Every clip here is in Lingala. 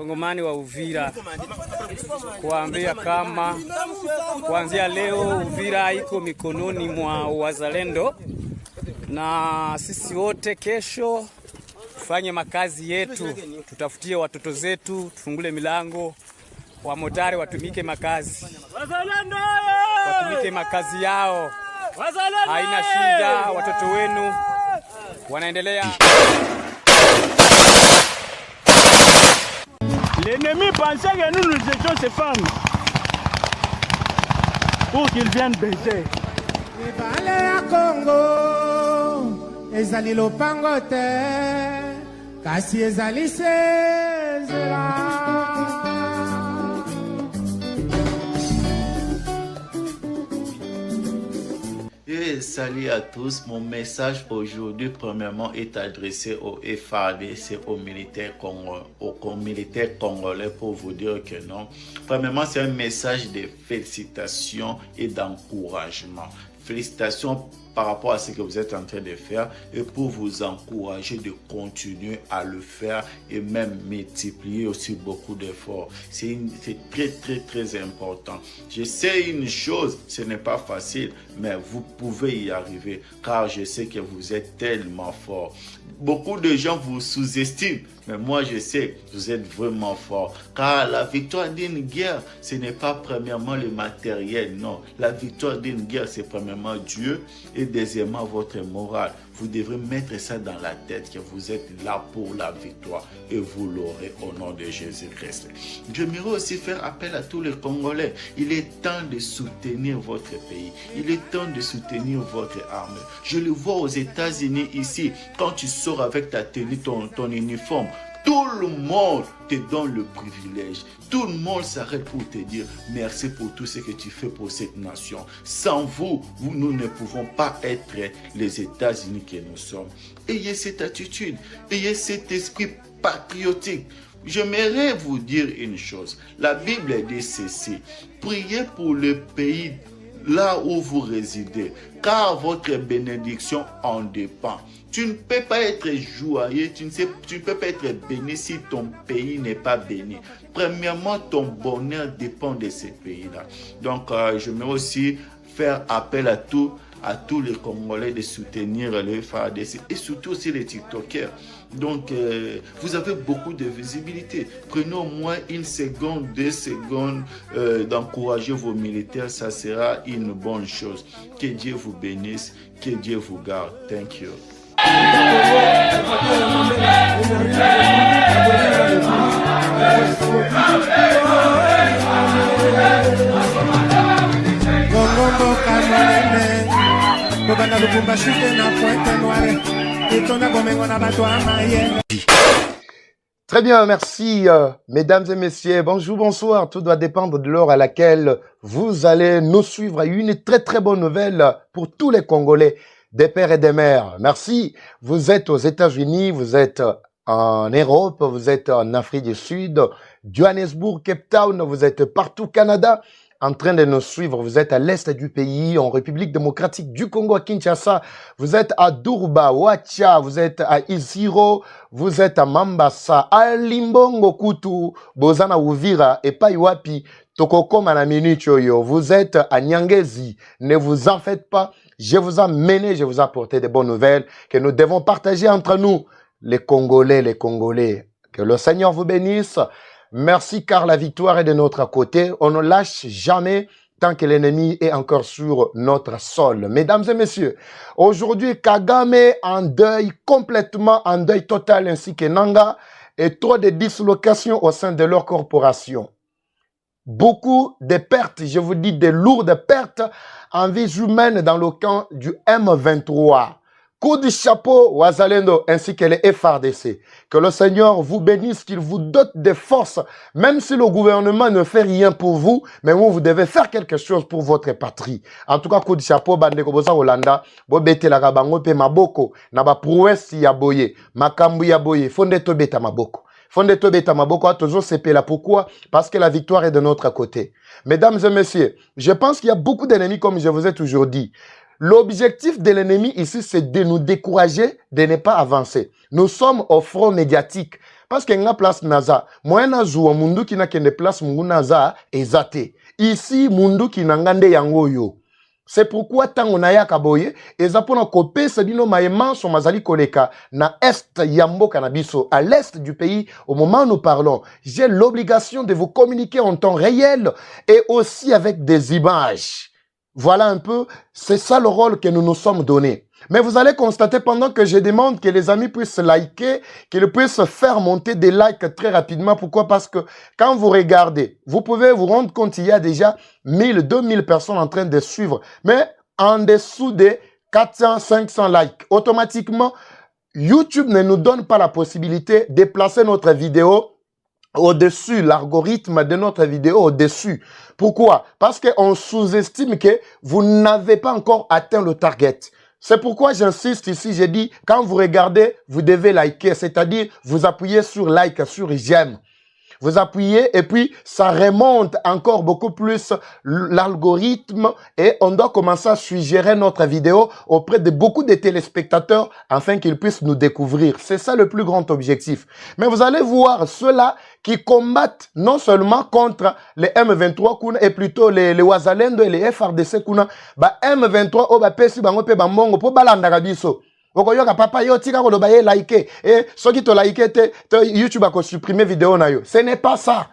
Kongomani wa Uvira kuambia kama kuanzia leo Uvira iko mikononi mwa wazalendo, na sisi wote kesho tufanye makazi yetu, tutafutie watoto zetu, tufungule milango, wamotari watumike makazi, watumike makazi yao, haina shida, watoto wenu wanaendelea. L'ennemi pensait que nous étions ces femmes pour qu'ils viennent baiser. Congo, ezali lopango te, kasi ezali sezela. Et salut à tous, mon message aujourd'hui premièrement est adressé au FARDC, aux militaires congolais pour vous dire que non. Premièrement, c'est un message de félicitations et d'encouragement. Félicitations par rapport à ce que vous êtes en train de faire et pour vous encourager de continuer à le faire et même multiplier aussi beaucoup d'efforts. C'est très important. Je sais une chose, ce n'est pas facile, mais vous pouvez y arriver car je sais que vous êtes tellement fort. Beaucoup de gens vous sous-estiment, mais moi je sais que vous êtes vraiment fort car la victoire d'une guerre, ce n'est pas premièrement le matériel, non. La victoire d'une guerre, c'est premièrement Dieu et deuxièmement votre morale. Vous devrez mettre ça dans la tête que vous êtes là pour la victoire et vous l'aurez au nom de Jésus-Christ. J'aimerais aussi faire appel à tous les Congolais. Il est temps de soutenir votre pays. Il est temps de soutenir votre armée. Je le vois aux États-Unis ici. Quand tu sors avec ta tenue, ton uniforme, tout le monde te donne le privilège. Tout le monde s'arrête pour te dire merci pour tout ce que tu fais pour cette nation. Sans vous, nous ne pouvons pas être les États-Unis que nous sommes. Ayez cette attitude, ayez cet esprit patriotique. J'aimerais vous dire une chose. La Bible dit ceci. Priez pour le pays là où vous résidez, car votre bénédiction en dépend. Tu ne peux pas être joyeux, tu ne peux pas être béni si ton pays n'est pas béni. Premièrement, ton bonheur dépend de ce pays-là. Donc, je vais aussi faire appel à tous les Congolais de soutenir le FARDC et surtout aussi les TikTokers. Donc, vous avez beaucoup de visibilité. Prenez au moins 1 seconde, 2 secondes d'encourager vos militaires. Ça sera une bonne chose. Que Dieu vous bénisse, que Dieu vous garde. Thank you. Très bien, merci mesdames et messieurs. Bonjour, bonsoir. Tout doit dépendre de l'heure à laquelle vous allez nous suivre. Une très bonne nouvelle pour tous les Congolais, des pères et des mères. Merci. Vous êtes aux États-Unis, vous êtes en Europe, vous êtes en Afrique du Sud, Johannesburg, Cape Town, vous êtes partout au Canada en train de nous suivre. Vous êtes à l'est du pays, en République démocratique du Congo, à Kinshasa. Vous êtes à Durba, Ouacha, vous êtes à Isiro, vous êtes à Mambasa, à Limbongo, Kutu, Bozana, Uvira, et Paiwapi, Tokokoma na minute yoyo. Vous êtes à Nyangezi. Ne vous en faites pas. Je vous ai mené, je vous ai apporté de bonnes nouvelles que nous devons partager entre nous, les Congolais, les Congolais. Que le Seigneur vous bénisse. Merci car la victoire est de notre côté. On ne lâche jamais tant que l'ennemi est encore sur notre sol. Mesdames et messieurs, aujourd'hui, Kagame en deuil, complètement en deuil total, ainsi que Nanga, et trop de dislocations au sein de leur corporation. Beaucoup de pertes, je vous dis de lourdes pertes en vie humaine dans le camp du M23. Coup de chapeau, Wazalendo, ainsi que les FARDC. Que le Seigneur vous bénisse, qu'il vous dote de force, même si le gouvernement ne fait rien pour vous, mais vous devez faire quelque chose pour votre patrie. En tout cas, coup de chapeau, Bandeko Bosa Holanda, Bobete la Gabango, Pe Maboko, Naba Prouesse Yaboye, Makambu Yaboye, Fonde Tobeta Maboko. Fonde Tobeta Maboko, toujours CP là. Pourquoi? Parce que la victoire est de notre côté. Mesdames et messieurs, je pense qu'il y a beaucoup d'ennemis, comme je vous ai toujours dit. L'objectif de l'ennemi ici, c'est de nous décourager, de ne pas avancer. Nous sommes au front médiatique. parce que nga place naza moyen nazwa mundu ki na kende place mungu naza ezate ici mundu ki nangande yango yo. C'est pourquoi tango na yaka boye eza pona kopesa bino maema so mazali koleka na est yamboka na biso à l'est du pays au moment où nous parlons. J'ai l'obligation de vous communiquer en temps réel et aussi avec des images. Voilà un peu, c'est ça le rôle que nous nous sommes donné. Mais vous allez constater pendant que je demande que les amis puissent liker, qu'ils puissent faire monter des likes très rapidement. Pourquoi? Parce que quand vous regardez, vous pouvez vous rendre compte, il y a déjà 1000, 2000 personnes en train de suivre. Mais en dessous de 400, 500 likes, automatiquement, YouTube ne nous donne pas la possibilité de placer notre vidéo au-dessus, l'algorithme de notre vidéo au-dessus. Pourquoi? Parce qu'on sous-estime que vous n'avez pas encore atteint le target. C'est pourquoi j'insiste ici, j'ai dit, quand vous regardez, vous devez liker, c'est-à-dire vous appuyez sur like, sur j'aime. Vous appuyez et puis ça remonte encore beaucoup plus l'algorithme et on doit commencer à suggérer notre vidéo auprès de beaucoup de téléspectateurs afin qu'ils puissent nous découvrir. C'est ça le plus grand objectif. Mais vous allez voir ceux-là qui combattent non seulement contre les M23 kuna et plutôt les Wazalendo et les FRDC kuna, ba M23 o ba pesi bango pe bambongo po balanda kabiso. Okoyoka papa yo tika ko lobaye like et ceux qui te like te YouTube a supprimer vidéo na yo. Ce n'est pas ça.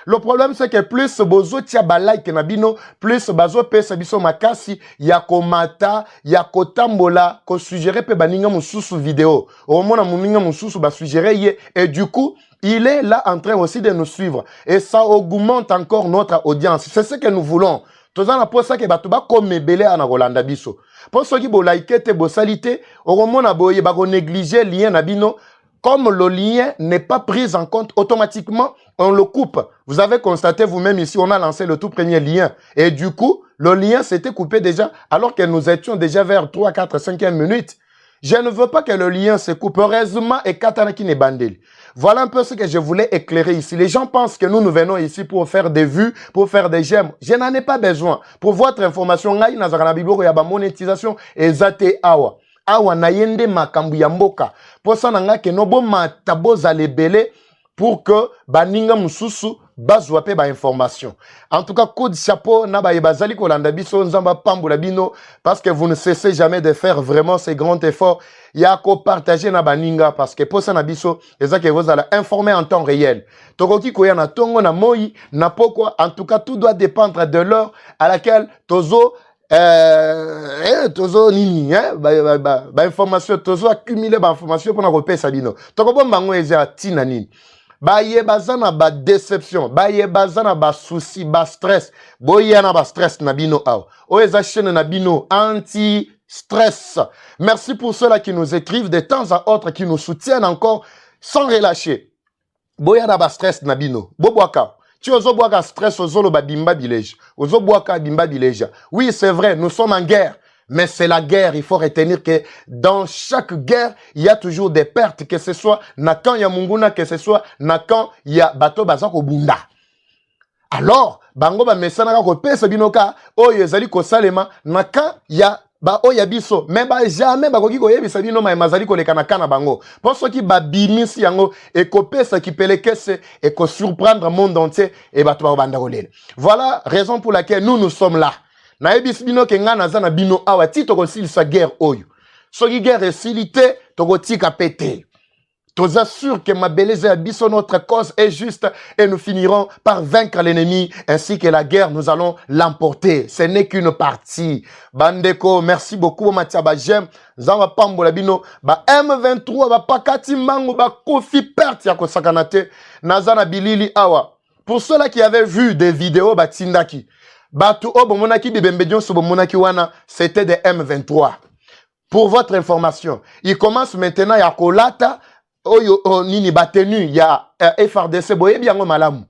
Le problème c'est que plus bozo tia ba like na bino, plus bazo pesa biso makasi ya komata, ya kotambola, ko suggérer pe baninga mususu vidéo. Au moment muninga mususu ba suggérer ye et du coup il est là en train aussi de nous suivre et ça augmente encore notre audience. C'est ce que nous voulons. Tozana pour ça que batuba comme belé ana Rolanda biso. Pour ceux qui bo like te bo salite, oromona boye ba négliger lien na bino. Comme le lien n'est pas pris en compte automatiquement, on le coupe. Vous avez constaté vous-même ici, on a lancé le tout premier lien. Et du coup, le lien s'était coupé déjà alors que nous étions déjà vers 3, 4, 5e minute. Je ne veux pas que le lien se coupe. Heureusement, et Katanaki n'est bandé. Voilà un peu ce que je voulais éclairer ici. Les gens pensent que nous venons ici pour faire des vues, pour faire des j'aime. Je n'en ai pas besoin. Pour votre information, il y a une monétisation et zate awa. Awa na yende makambu ya mboka. Pour ça, nanga ke nobo mataboza lebele pour que baninga mususu bazwa pe ba information. En tout cas, coup de chapeau na ba yebazali kolanda biso nzamba pambola bino parce que vous ne cessez jamais de faire vraiment ces grands efforts. Ya ko partager na baninga parce que pour ça na biso ezake vous allez informer en temps réel. Tokoki koya na tongo na moi na pokwa. En tout cas, tout doit dépendre de l'heure à laquelle tozo tozo nini ba information tozo accumuler ba information pour na repesa bino toko bomba ngo eza tina nini ba yebazana ba déception ba yebazana ba souci ba stress boyana ba stress na bino aw o eza chaîne na bino anti stress. Merci pour ceux-là qui nous écrivent de temps à autre, qui nous soutiennent encore sans relâcher. Boyana ba stress na bino bobwaka. Tu ozo boaka stress ozolo ba bimba bileja. Ozo boaka bimba bileja. Oui, c'est vrai, nous sommes en guerre. Mais c'est la guerre. Il faut retenir que dans chaque guerre, il y a toujours des pertes. Que ce soit nakan ya munguna, que ce soit nakan ya bato bazako bunda. Alors, bango ba mesana ko pesa binoka, oyo ezali ko salema, nakan ya ba oya biso mais ba jamais ba koki koyebisa bino ma mazali ko lekana kana bango pour ceux qui ba bimisi yango et kopesa ki pelekese et ko surprendre monde entier et ba to ba banda kolele. Voilà raison pour laquelle nous sommes là. Na ebisi bino ke ngana za na bino awa ti to ko silisa guerre oyo. Soki guerre silité to ko tika pété. Tous assure que ma belle biso notre cause est juste et nous finirons par vaincre l'ennemi ainsi que la guerre nous allons l'emporter. Ce n'est qu'une partie. Bandeko, merci beaucoup Matiaba j'aime. Zamba pambola bino ba M23 ba pakati mango ba kofi perte ya ko sakanate nazana bilili awa. Pour ceux-là qui avaient vu des vidéos ba tindaki batu o bomonaki bibembedion so bomonaki wana c'était des M23. Pour votre information, il commence maintenant ya kolata oyo nini batenu ya FRDC boye biango malamu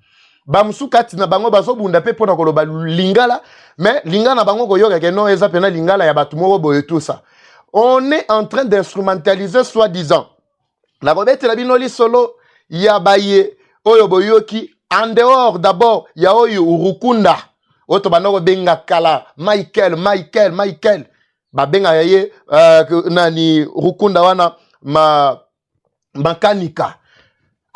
bamusu kati na bango bazo bunda pe pona koloba lingala mais lingala bango koyoka ke no eza pena lingala ya batu moko boye tout ça. On est en train d'instrumentaliser soi-disant la robette la binoli solo ya baye oyo boyoki en dehors d'abord ya oyo urukunda oto banoko benga kala Michael ba benga ye nani rukunda wana makanika.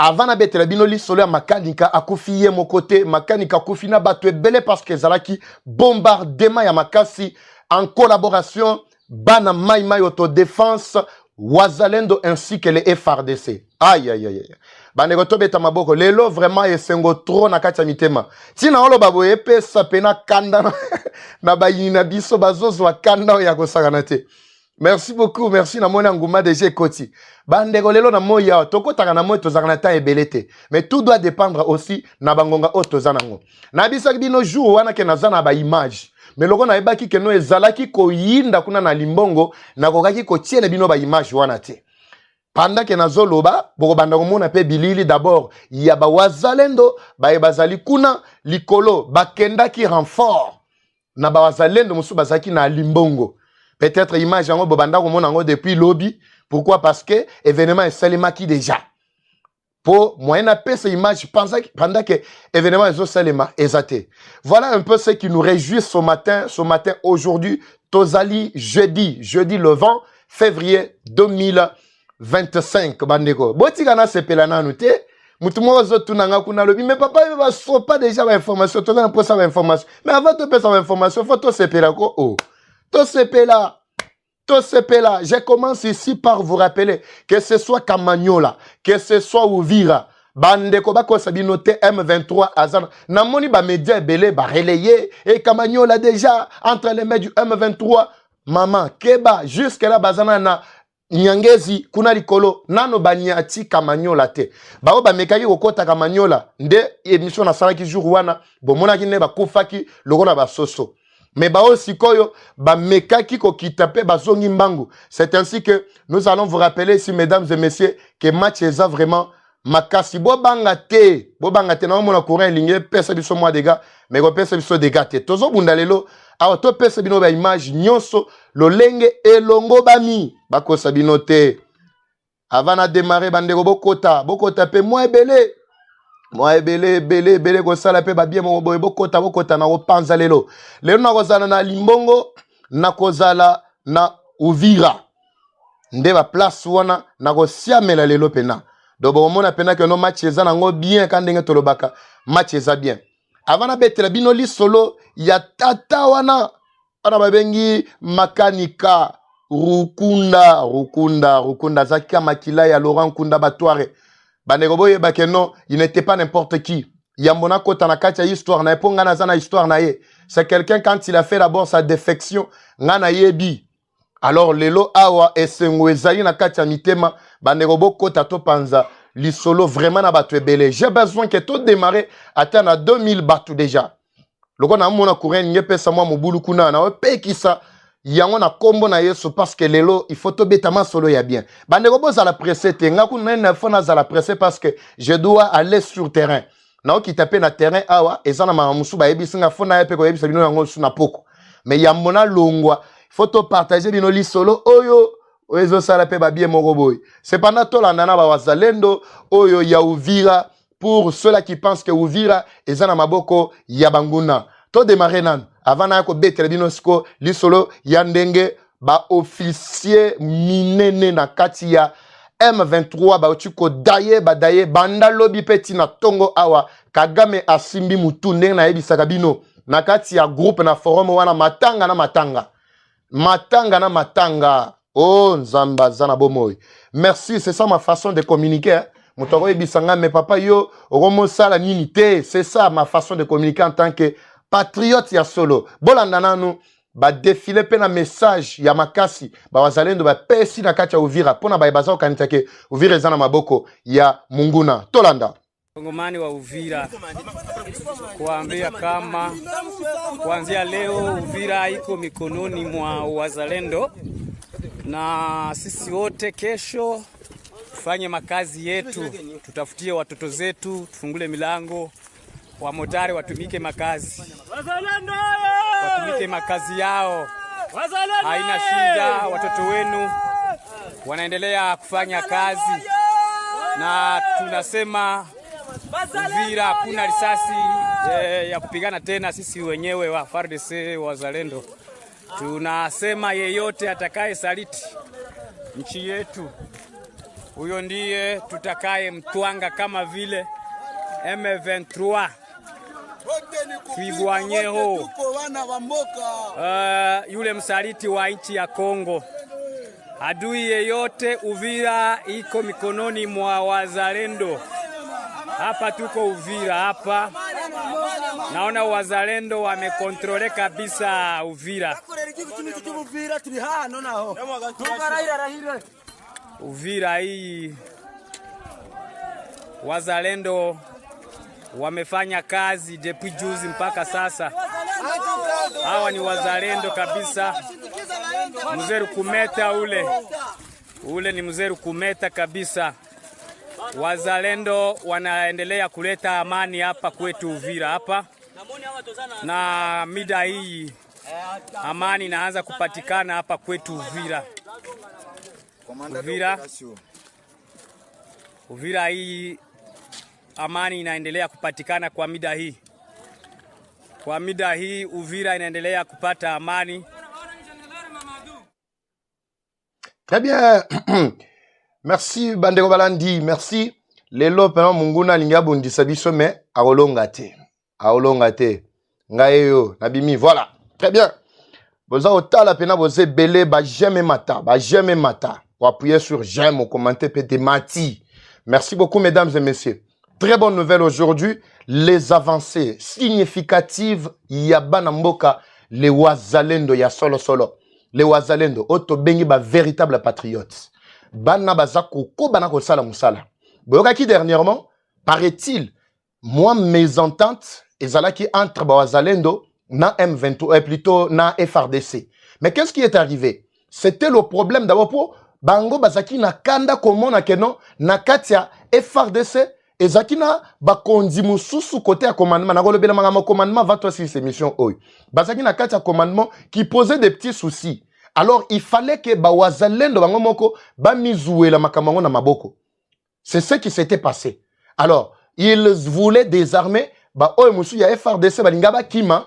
avant na betela bino lisolo ya makanika akufi ye mokote makanika akufi na bato ebele parce que ezalaki bombardement ya makasi en collaboration bana mai mai autodéfense Wazalendo ainsi que les FRDC. Aïe aïe aïe. Bandeko tobeta maboko lelo vraiment esengo trop na kati ya mitema. Tina olo babo epesa pena kanda na bayina biso bazozo wa kanda ya kosakana te. Merci beaucoup, merci na mona nguma déjà koti. Bandeko lelo na moya tokotaka na moyo tozakana ta ebelete. Mais tout doit dépendre aussi na bangonga o tozanango. Na bisaki bino jour wana ke nazana ba image. Mais loko na ebaki ke no ezalaki ko yinda kuna na limbongo na kokaki ko tiele bino ba image wana te. Pendant que nazoloba boko banda komona pe bilili d'abord ya ba wazalendo ba ebazali kuna likolo bakenda ki renfort na ba wazalendo musu bazaki na limbongo. Peut-être image yango bobanda komona ngo depuis lobby. Pourquoi? Parce que événement est seulement qui déjà. Pour moyen à ces images pendant que événement est seulement exaté. Voilà un peu ce qui nous réjouit ce matin aujourd'hui, Tozali jeudi le 20 février 2025 bandeko. Botikana sepelana noté. Mutumo zo tunanga kuna lobi mais papa il va so pas déjà l'information, tu as pour ça l'information. Mais avant de passer l'information, faut to sepela ko oh. To sepela je commence ici par vous rappeler que ce soit Kamanyola, que ce soit Uvira, Bandeko bako sabinote M23 Azan, namoni ba média belé ba relayer et Kamanyola déjà entre les mains du M23, maman Keba jusque là bazana na Nyangezi kuna likolo nano banyati Kamanyola te. Bao ba mekaki kokota Kamanyola nde émission na sala ki jour wana bomona ki ne ba kufaki lokona ba soso. Mais bao sikoyo ba mekaki ko kitape bazongi mbangu. C'est ainsi que nous allons vous rappeler ici mesdames et messieurs que match est vraiment makasi bo bangate na mona courant ligne pesa biso moi des gars mais ko pesa biso des gars te. Tozo bundalelo awa to pesa bino ba image nyonso lolenge elongo bami bako sabino te. Avant na démarrer bandeko bokota pe moi ebele ko sala pe ba bien mo bokota na opanza lelo na kozala na limbongo na kozala na Uvira nde ba place wana na ko siamela lelo pena do bomona pena que no match eza nango bien quand ndenge tolobaka match eza bien avant na betela bino li solo ya tata wana babengi makanika Rukunda Zaka Makila ya Laurent Kunda Batouare. Bandeko boye bakeno, il n'était pas n'importe qui. Yambona kota na katia histoire na eponga na zana histoire na ye. C'est quelqu'un quand il a fait d'abord sa défection ngana yebi. Alors lelo awa esengwezali na katia mitema bandeko bokota to panza lisolo vraiment na batu ebele. J'ai besoin que tout démarrer atteindre à 2000 batu déjà. Loko na mona courir nye pesa moi mobulu kuna na pe kisa yango na kombo na yeso parce que lelo il faut to betama solo ya bien. Bandeko boza la presse te nga kuna na fona za la presse parce que je dois aller sur terrain. Na o ki taper na terrain awa ezana ma musu ba yebisi nga fona ya pe ko yebisa bino yango su na poko. Mais yambona longwa il faut to partager bino li solo oyo oyo sala pe ba bien moko boy. C'est pendant to la nana ba wazalendo oyo ya Uvira. Pour ceux-là qui pensent que Uvira est en maboko yabanguna. To démarrer nan. Avant na ko betre binosko li solo yandenge ba officier minene na kati ya M23 ba uchuko daye banda lobby peti na tongo awa Kagame asimbi mutu ndenge na yebisaka bino na kati ya groupe na forum wana matanga. Oh nzamba zana bomoy. Merci, c'est ça ma façon de communiquer. Hein? Mais papa yo sala nini, c'est ça ma façon de communiquer en tant que patriote ya solo. Bolandana nous ba défiler pe na message ya makasi ba wazalendo ba pesi na kati ya Uvira pona ba baza kanita ke Uvira ezana maboko ya Munguna Tolanda. Ngomani wa Uvira kuambia kama kuanzia leo Uvira iko mikononi mwa wazalendo na sisi wote kesho tufanye makazi yetu, tutafutie watoto zetu, tufungule milango, wa motari watumike makazi. Wazalendo! Watumike makazi yao. Wazalendo! Haina shida, watoto wenu wanaendelea kufanya kazi. Na tunasema Uvira hakuna risasi ya kupigana tena, sisi wenyewe wa FARDC wazalendo. Tunasema yeyote atakaye saliti nchi yetu Huyo ndiye tutakaye mtwanga kama vile M23 Twigwanyeho, yule msaliti wa nchi ya Kongo. Adui yeyote Uvira iko mikononi mwa wazalendo. Hapa tuko Uvira hapa. Naona wazalendo wamekontrole kabisa Uvira. Uvira hii wazalendo wamefanya kazi depuis juzi mpaka sasa. Hawa ni wazalendo kabisa. Mzeru kumeta ule ni mzeru kumeta kabisa. Wazalendo wanaendelea kuleta amani hapa kwetu Uvira hapa. Na mida hii amani inaanza kupatikana hapa kwetu Uvira. Uvira hii amani inaendelea kupatikana kwa mida hii. Kwa mida hii Uvira inaendelea kupata amani. Très bien. Merci Bandeko Balandi, merci. Lelo pena munguna linga bondisa biso me aolonga te. Ngaeyo nabimi, voilà. Très bien. Boza otala pena boze belé ba jamais mata. Pour appuyer sur j'aime, au commentaire peut mati. Merci beaucoup mesdames et messieurs. Très bonne nouvelle aujourd'hui, les avancées significatives yabana mboka les wazalendo ya solo. Les wazalendo oto bengi ba véritable patriotes. Bana bazako ko bana ko sala musala. Boyoka ki dernièrement, paraît-il, moi mes ententes ezalaki entre ba wazalendo na M23 plutôt na FRDC. Mais qu'est-ce qui est arrivé? C'était le problème d'abord pour bango bazaki na kanda komona keno na katia FRDC ezakina bakondi mususu côté à commandement na golobela mangama commandement va toi sur ces missions oy bazaki na katia commandement qui posait des petits soucis. Alors il fallait que ba wazalendo bango moko ba mizuela makamango na maboko. C'est ce qui s'était passé. Alors ils voulaient désarmer ba oy musu ya FRDC balinga ba kima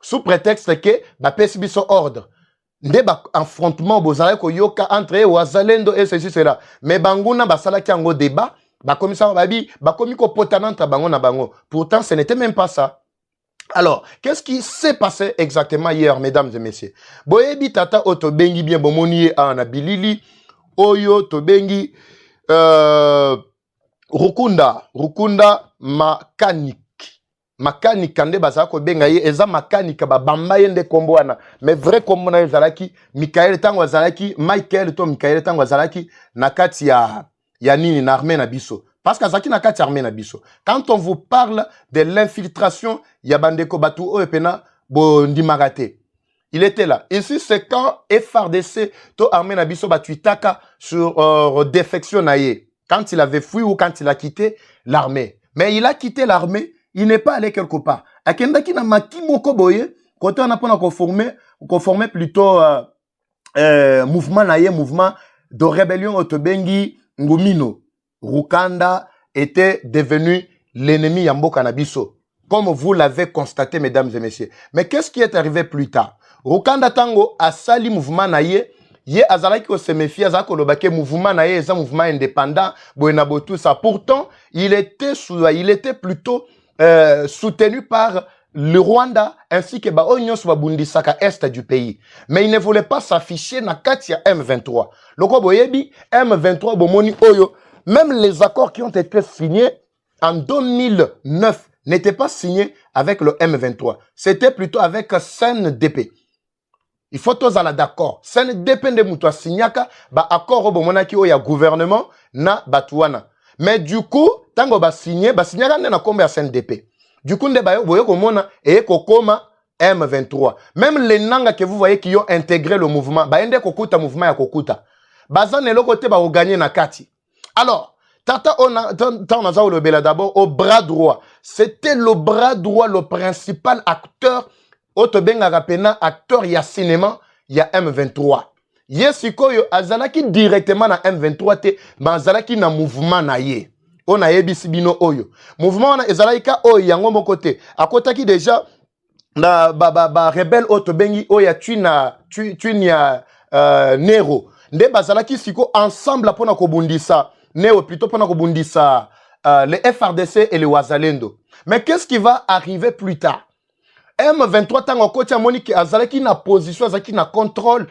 sous prétexte que ba pesi biso ordre. Ndeba affrontement bozala ko yoka entre wazalendo et ceci cela. Mais banguna basala ki ango débat, ba commissaire babi, ba komi ko potana entre bango na bango. Pourtant ce n'était même pas ça. Alors, qu'est-ce qui s'est passé exactement hier mesdames et messieurs? Boyebi tata oto bengi bien bomoni ana bilili oyo to bengi Rukunda Makanika nde bazala ko benga ye eza makanika ba bamba yende komboana mais vrai kombo na ezalaki Michael tango azalaki Michael to Michael tango azalaki na kati ya nini na armée na biso parce que azaki na kati armée na biso. Quand on vous parle de l'infiltration ya bandeko batu o pena bo ndimarate, il était là. Ici c'est quand FRDC to armée na biso batuitaka sur défection na ye quand il avait fui ou quand il a quitté l'armée. Mais il a quitté l'armée. Il n'est pas allé quelque part. Akendaki na makimoko boye, quand on a pas conformer plutôt mouvement naie, mouvement de rébellion otobengi ngumino. Rukanda était devenu l'ennemi Yamboka Nabiso, comme vous l'avez constaté mesdames et messieurs. Mais qu'est-ce qui est arrivé plus tard? Rukanda tango a sali mouvement naie, ye azalaki ko se méfier azako lobake mouvement naie, eza mouvement indépendant, boena botu ça. Pourtant, il était plutôt soutenu par le Rwanda ainsi que Baonyo Swabundisaka Est du pays. Mais il ne voulait pas s'afficher na katia M23. Loko boyebi M23 bomoni oyo, même les accords qui ont été signés en 2009 n'étaient pas signés avec le M23. C'était plutôt avec CNDP. Il faut tous aller d'accord. CNDP de mutua signaka ba accord bomonaki oya gouvernement na Batuana. Mais du coup, tango ba signé na kombe ya CNDP. Du coup, boyo komona et kokoma M23. Même les nanga que vous voyez qui ont intégré le mouvement, ende kokuta mouvement ya kokuta. Bazane le côté ba gagner na kati. Alors, tata on a le bela d'abord au bras droit. C'était le bras droit, le principal acteur otobenga rapena acteur ya cinéma ya M23. Yesikoyo azalaki directement na M23 te, mais azalaki na mouvement na ye. On a yebisi bino oyo. Mouvement na ezalaika oyo yango mokote. Akotaki déjà na ba rebelle otobengi oya tuinia Nero. Nde bazalaki siko ensemble pona kobundisa Néo plutôt pendant que Bundisa, les FRDC et les Wazalendo. Mais qu'est-ce qui va arriver plus tard? M23 tant que côté Monique Azalaki na position, Azalaki na contrôle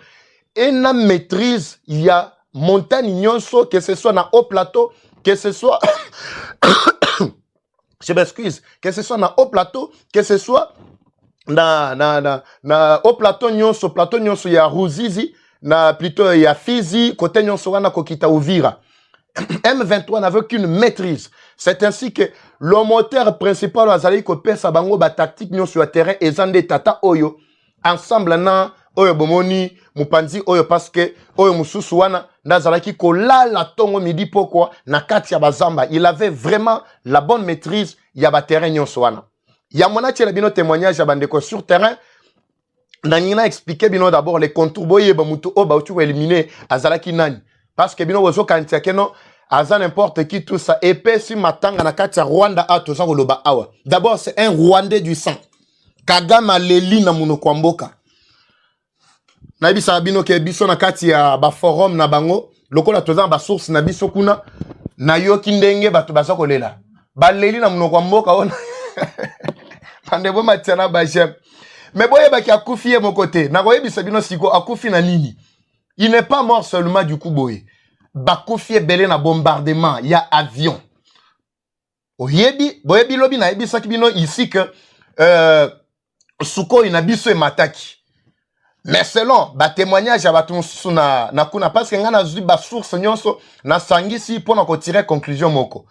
et na maîtrise. Il y a montagne nyonso, que ce soit na haut plateau, que ce soit je m'excuse, que ce soit na haut plateau, que ce soit na haut plateau nyonso ya Ruzizi, na plutôt ya Fizi, côté nyonso wana kokita Uvira. M23 n'avait qu'une maîtrise. C'est ainsi que le moteur principal azali ko pesa bango ba tactique nyonso sur le terrain et zande tata oyo ensemble na oyo bomoni mupanzi oyo parce que oyo mususu wana nazalaki ko lala tongo midi pokwa na kati ya bazamba. Il avait vraiment la bonne maîtrise ya ba terrain nyonso wana. Ya mona tshela bino témoignage ya bandeko sur terrain. Nanina expliquer bino d'abord les contours boye ba mutu o ba utu éliminer azalaki nani parce que bino bozo kantia keno aza n'importe qui tout ça épée si matanga na kati ya Rwanda a to ça koloba awa. D'abord c'est un Rwandais du sang. Kagame leli na munoko mboka. Na ibisa bino ke biso na kati ya ba forum na bango lokola toza ba source na biso kuna na yo kindenge bato baza kolela. Ba leli na munoko mboka ona. Pande bo matiana ba jem. Mais boye ba ki akufi mon côté. Na koye bisa bino siko akufi na nini. Il n'est pas mort seulement du coup boye. Bakufi belé na bombardement, il y a avion. Oyebi, boyebi lobi na ebi sakibino ici que Suko inabiso e mataki. Mais selon ba témoignage ya batu na kuna parce que ngana zui ba source nyonso na sangisi pona ko tirer conclusion moko.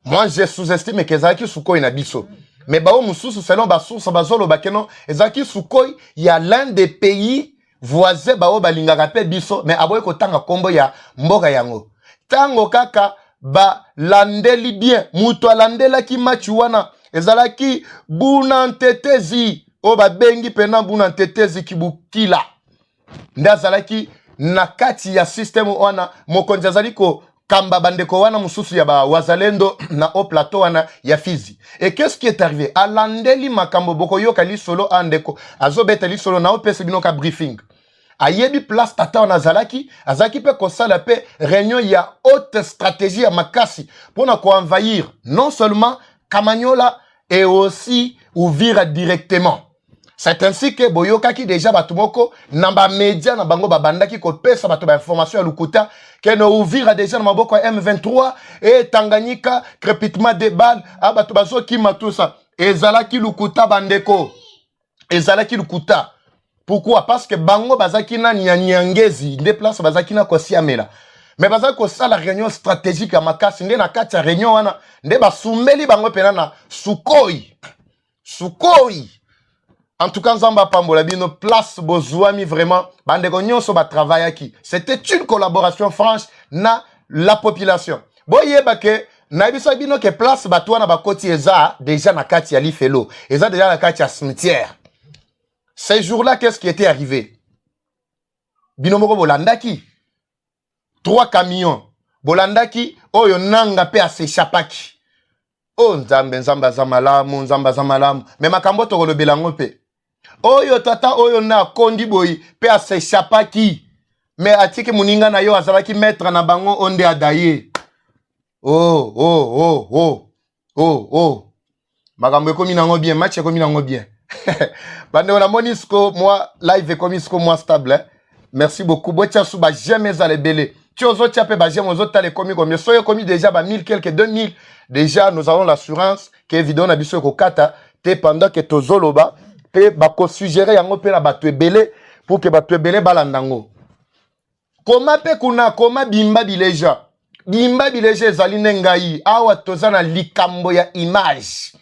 Moi je sous-estime que Zaki Suko inabiso. Mais ba o mususu selon ba source bazolo bakeno Zaki Suko il y a l'un des pays voisin bao balingaka pe biso mais aboye ko tanga kombo ya mboka yango tango kaka ba landeli bien muto alandela ki match wana ezalaki buna ntetezi o ba bengi pena buna ntetezi kibukila ndazalaki na kati ya system wana mokonzi azali ko kamba bandeko wana mususu ya ba wazalendo na au plateau wana ya Fizi. Et qu'est-ce qui est arrivé? Alandeli makambo boko yoka li solo andeko azobeta li solo na opese binoka briefing. Ayebi place tata on azalaki pe kosala pe réunion ya haute stratégie ya makasi pour na ko envahir non seulement Kamanyola et aussi Uvira directement. C'est ainsi que boyoka ki déjà batumoko namba média na bango babandaki ko pesa bato ba information ya lukuta que no Uvira déjà na maboko ya M23 et Tanganyika crépitement des balles a bato bazo ki matusa ezalaki lukuta bandeko ezalaki lukuta. Pourquoi? Parce que bango bazaki na nyangezi nde place bazaki na kosiamela. Mais bazaki ko sala réunion stratégique ya makasi nde na kati ya réunion wana nde basumeli bango pena na Sukhoi. En tout cas, Nzamba Pambola bino place bozwami vraiment bandeko nyonso ba travaillaki. C'était une collaboration franche na la population. Boyeba ke na biso bino ke place batwana ba koti eza déjà na kati ya lifelo. Eza déjà na kati ya cimetière. Ces jours-là, qu'est-ce qui était arrivé? Binomoko bolandaki. 3 camions. Bolandaki, oyo nanga pe asechapaki. Oh, nzamba zamalamu. Mais makambo to kolobelango pe. Oyo tata oyo na kondi boy pe asechapaki. Mais atiki muninga na yo azalaki mettre na bango onde adaye. Oh. Makambo ekomi nango bien, match ekomi nango bien. Bande on a monisco moi live komisco moi stable. Hein? Merci beaucoup. Botia suba jamais à les belé. Tu oso tiape ba jamais oso tale komi comme soyo komi déjà ba 1000 quelques 2000. Déjà nous avons l'assurance que vidéo na biso ko kata te pendant que tozoloba pe ba ko suggérer yango pe na ba tu belé pour que ba tu belé balandango. Koma pe kuna koma bimba bileja. Bimba bileja ezali nengai awa tozana likambo ya image.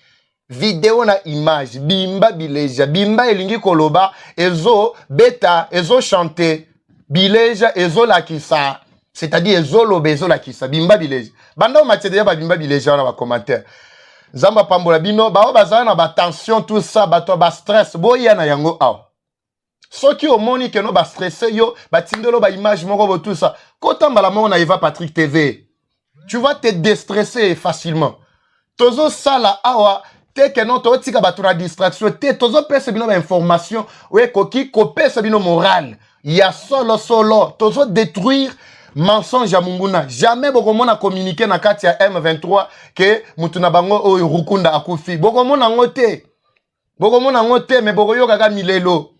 Vidéo na image, bimba bileja, bimba elingi koloba, ezo beta, ezo chanter, bileja, ezo lakisa, c'est-à-dire ezo lobe, ezo lakisa, bimba bileja. Banda ou matye deja ba bimba bileja na ba commentaire. Zamba pambola bino, ba o bazana na ba tension, tout ça, bato ba stress, boya na yango aw. Soki o moni ke no ba stressé yo, ba tindelo ba image moko tout ça. Kotamba la mona Eva Patrick TV. Tu vas te déstresser facilement. Tozo sala awa, que non to tika batura distraction te tozo pese bino ba information we koki ko pese bino moral ya solo tozo détruire mensonge ya munguna. Jamais bokomona communiquer na kati ya M23 que mutuna bango oyo Rukunda akufi. Bokomona ngote. Bokomona ngote mais bokoyoka ka milelo.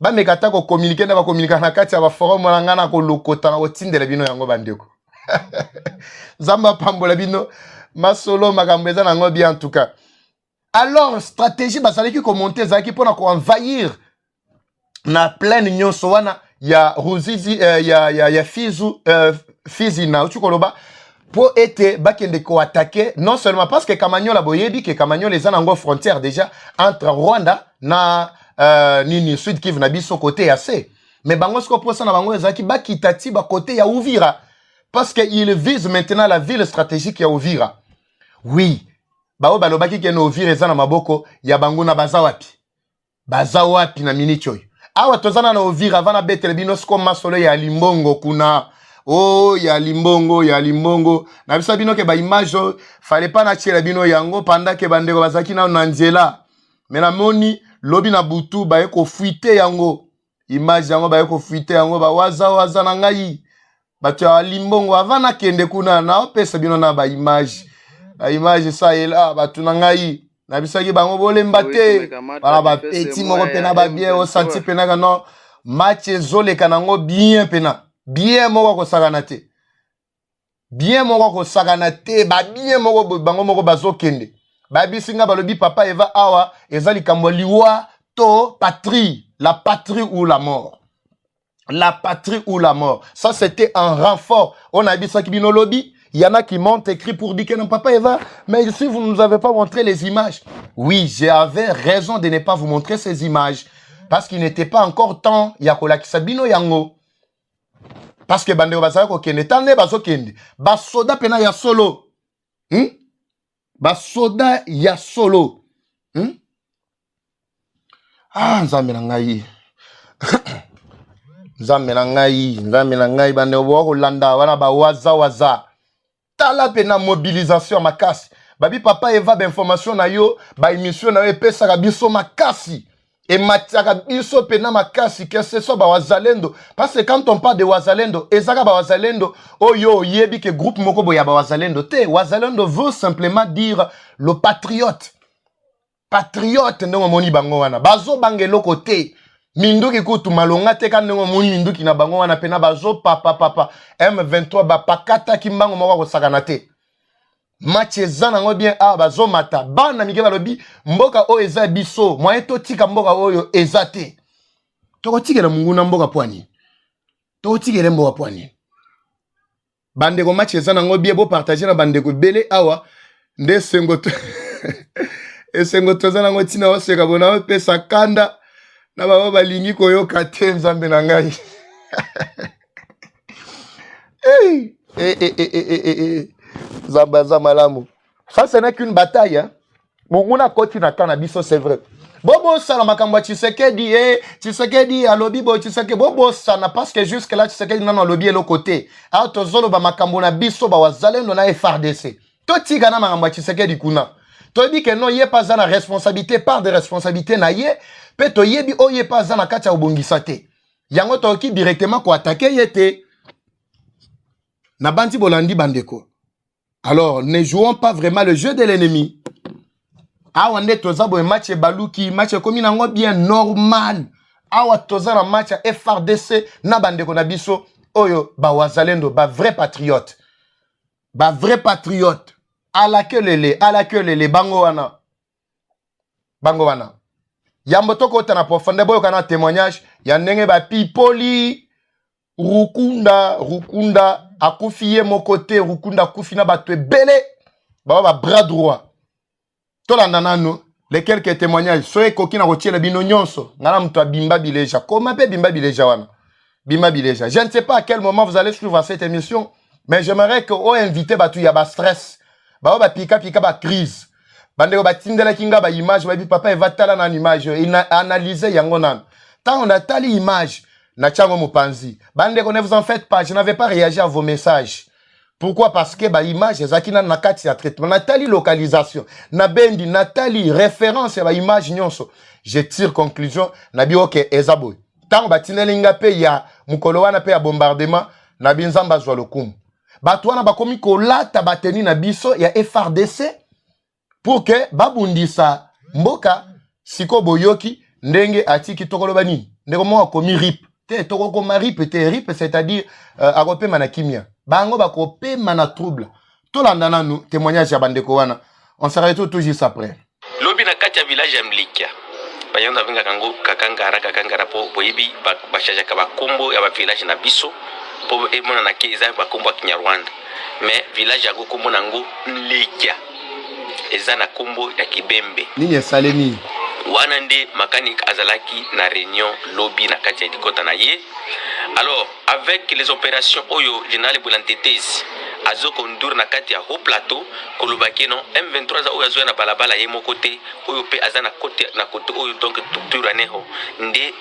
Ba mekata ko communiquer na ba communiquer na kati ya ba forum na ngana ko lokota na otindela bino yango bandeko. Zamba pambola bino masolo makambo eza nango bien en tout cas. Alors stratégie basali ki commenter zaki pona ko envahir na pleine nyonso wana ya Ruzizi ya Fizi na uchukoloba pour être bakende ko attaquer non seulement parce que Kamanyola boyebi que Kamanyola les en frontière déjà entre Rwanda na nini Sud Kivu na biso côté assez mais bango sko posa na bango ezaki bakitati ba côté ya Uvira parce que il vise maintenant la ville stratégique ya Uvira. Oui, bao balobaki ke no Uvira ezana maboko ya bango na baza wapi na minichoyo. Awa tozana na Uvira vana betele bino sko masolo ya limbongo kuna. Oh ya limbongo na bisa bino ke ba image fallait pas na tiela bino yango pendant ke bandeko bazaki na nzela. Mena moni lobi na butu ba eko fuite yango. Image yango ba eko fuite yango ba waza na ngai. Batu ya limbongo avana kende kuna na opesa bino na ba image. Ba image sa ela batu na ngai. Na bisaki bango bolemba te. Bala ba petit moko pena ba bien o senti pena no match ezole kanango bien pena. Bien moko ko sagana te. Bien moko ko sagana te ba bien moko bango moko bazokende. Ba bisinga balobi papa eva awa ezali kambo liwa to patrie, la patrie ou la mort. La patrie ou la mort. Ça c'était un renfort. On a dit ça qui bino lobby. Il y en a qui montent écrit pour dire que non, papa Eva, mais si vous ne nous avez pas montré les images. Oui, j'avais raison de ne pas vous montrer ces images. Parce qu'il n'était pas encore temps. Yakola Kisabino Yango. Parce que Bandeo Bazako Kende. Tande Bazo Kende. Basoda Pena ya solo. Basoda ya solo. Ah, Nzambe na ngai. Nzambe na ngai. Bandeo Boko Landa. Wana ba waza. Tala pena mobilisation makasi. Babi papa eva ba information na yo, ba émission na yo pesa ka biso makasi. Et matiaka biso pena makasi que ce soit ba wazalendo parce que quand on parle de wazalendo, ezaka ba wazalendo oyo yebi que groupe moko boya ba wazalendo te. Wazalendo veut simplement dire le patriote. Patriote ndongo moni bango wana. Bazo bangelo côté. Minduki kutu malonga te kan ndongo moni minduki na bango wana pena bazo papa M23 ba pakata kimbango moko ko sakana te. Match ezana ngo bien a bazo mata bana mike balobi mboka o eza biso moyen to tika mboka oyo ezate. Toko tikela munguna mboka pwani. Toko tikela mboka pwani. Bandeko match ezana ngo bien bo partager na bandeko bele awa nde sengoto. Esengoto zana ngo tina oseka bona pesa kanda. Na baba balingi koyoka te Nzambe na ngai. Zamba malamu. Ça ce n'est qu'une bataille hein. Monguna koti na cannabis c'est vrai. Bobo sala makambo Tshisekedi alobi bo Tshisekedi bobo sana parce que jusque là Tshisekedi nano alobi elo côté. A tozolo ba makambo na biso ba wazalendo na FRDC. To tika na makambo Tshisekedi kuna. To dit que non yé pas na responsabilité par de responsabilité na yé. Peto yebi oye pas na kati ya obongisa te. Yango toki directement ko attaquer yete. Na bandi bolandi bandeko. Alors, ne jouons pas vraiment le jeu de l'ennemi. Awa nde toza bo match baluki, match komi nango bien normal. Awa toza na match FRDC na bandeko na biso oyo ba wazalendo ba vrai patriote. Ba vrai patriote. Ala que lele bango wana. Bango wana. Yamboto kota na profonde boyo kana témoignage ya ndenge ba pipoli Rukunda akufiye mon côté Rukunda akufina batwe belé ba bras droit. Tolanda nano les quelques témoignages soye kokina rotiela bino nyonso ngana mto bimba bileja comment pe bimba bileja wana bimba bileja. Je ne sais pas à quel moment vous allez suivre cette émission mais j'aimerais que o invité batu ya ba stress ba pika ba crise. Bandeko batindela kinga ba image ba bi papa eva tala na image il a analysé yango nan. Tant on a tali image na chango mopanzi. Bandeko ne vous en faites pas, je n'avais pas réagi à vos messages. Pourquoi? Parce que ba image ezakina na kati ya traitement. Natali localisation, na bendi natali référence ya ba image nyonso. Je tire conclusion na bi OK ezaboy. Tant batindela linga pe ya mukolo wana pe ya bombardement na binzamba zwa lokumu bato wana bakomi kolata bateni na biso ya FRDC pour que babundisa mboka siko boyoki ndenge atiki tokoloba nini ndeko mo akomi rip te tokokoma rip te rip c'est-à-dire akopema na kimia bango bakopema na trouble tolanda nanu témoignage ya bandeko wana on s'arrête tout juste après lobi na kati ya village ya Mlikia bayonda vinga kango kakangara po boyibi bashaja ka bakombo ya ba village na biso po emona na keza bakombo ya Kinyarwanda mais village ya kombo nango Mlikia eza na kombo ya Kibembe nini esalemi wana nde makanika azalaki na réunion lobby na kati ya dikota na ye. Alors avec les opérations oyo général Bulantetezi azo conduire na kati ya haut plateau kolobaki non M23 za oyo azo na balabala ye mokote oyo pe azana kote na kote oyo donc tutura neho nde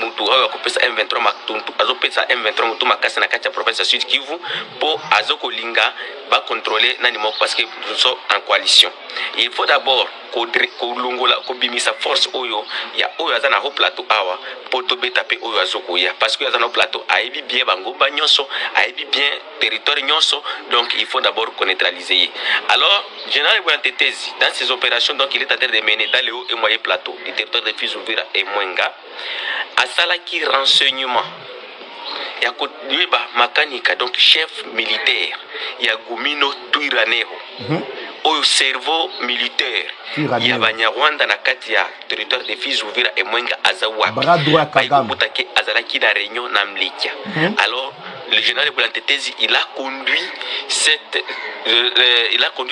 mutu oyo akopesa M23 matuntu azo pesa M23 mutu makasi na kati ya province ya Sud Kivu po azo kolinga ba contrôler nani moko parce que nous sommes en coalition. Il faut d'abord kolongola kobimisa force oyo ya oyo azana haut plateau awa po to beta pe oyo azo koya parce que azana haut plateau aibi bien bango ba nyonso aibi bien territoire nyonso. Donc il faut d'abord qu'on neutralise. Alors, Général Bulantetezi, dans ces opérations, donc il est en train de mener dans le haut et moyen plateau du territoire de Fils-Uvira et Mwenga, à Salaki renseignement. Il y a Makanika, donc chef militaire, il y a Gumino Tuiraneho, au cerveau militaire, il y a Banyarwanda na kati ya territoire de Fils-Uvira et Mwenga Azawa. Baïkobutake Azalaki na réunion na Mlikia. Alors, le général Bulantetezi, il a conduit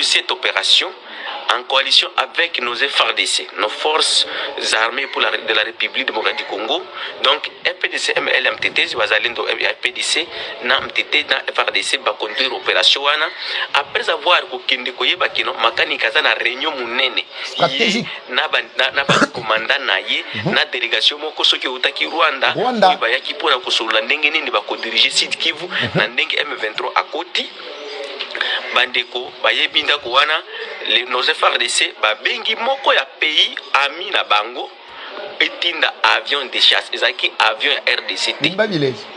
cette opération en coalition avec nos FARDC, nos forces armées de la République démocratique du Congo. Donc, FPDC, MLMTT, Wazalendo, FPDC, MTT, FARDC, va conduire l'opération. Après avoir kende koyeba kino makanika za na réunion munene stratégique na commandant na ye na délégation moko soki utaki Rwanda ba yaki pona kosolola ndenge nini ba ko diriger Sud Kivu na ndenge M23 akoti bandeko bayebinda ko wana nos FARDC ba bengi moko ya pays ami na bango etinda avion de chasse ezaki avion ya RDCT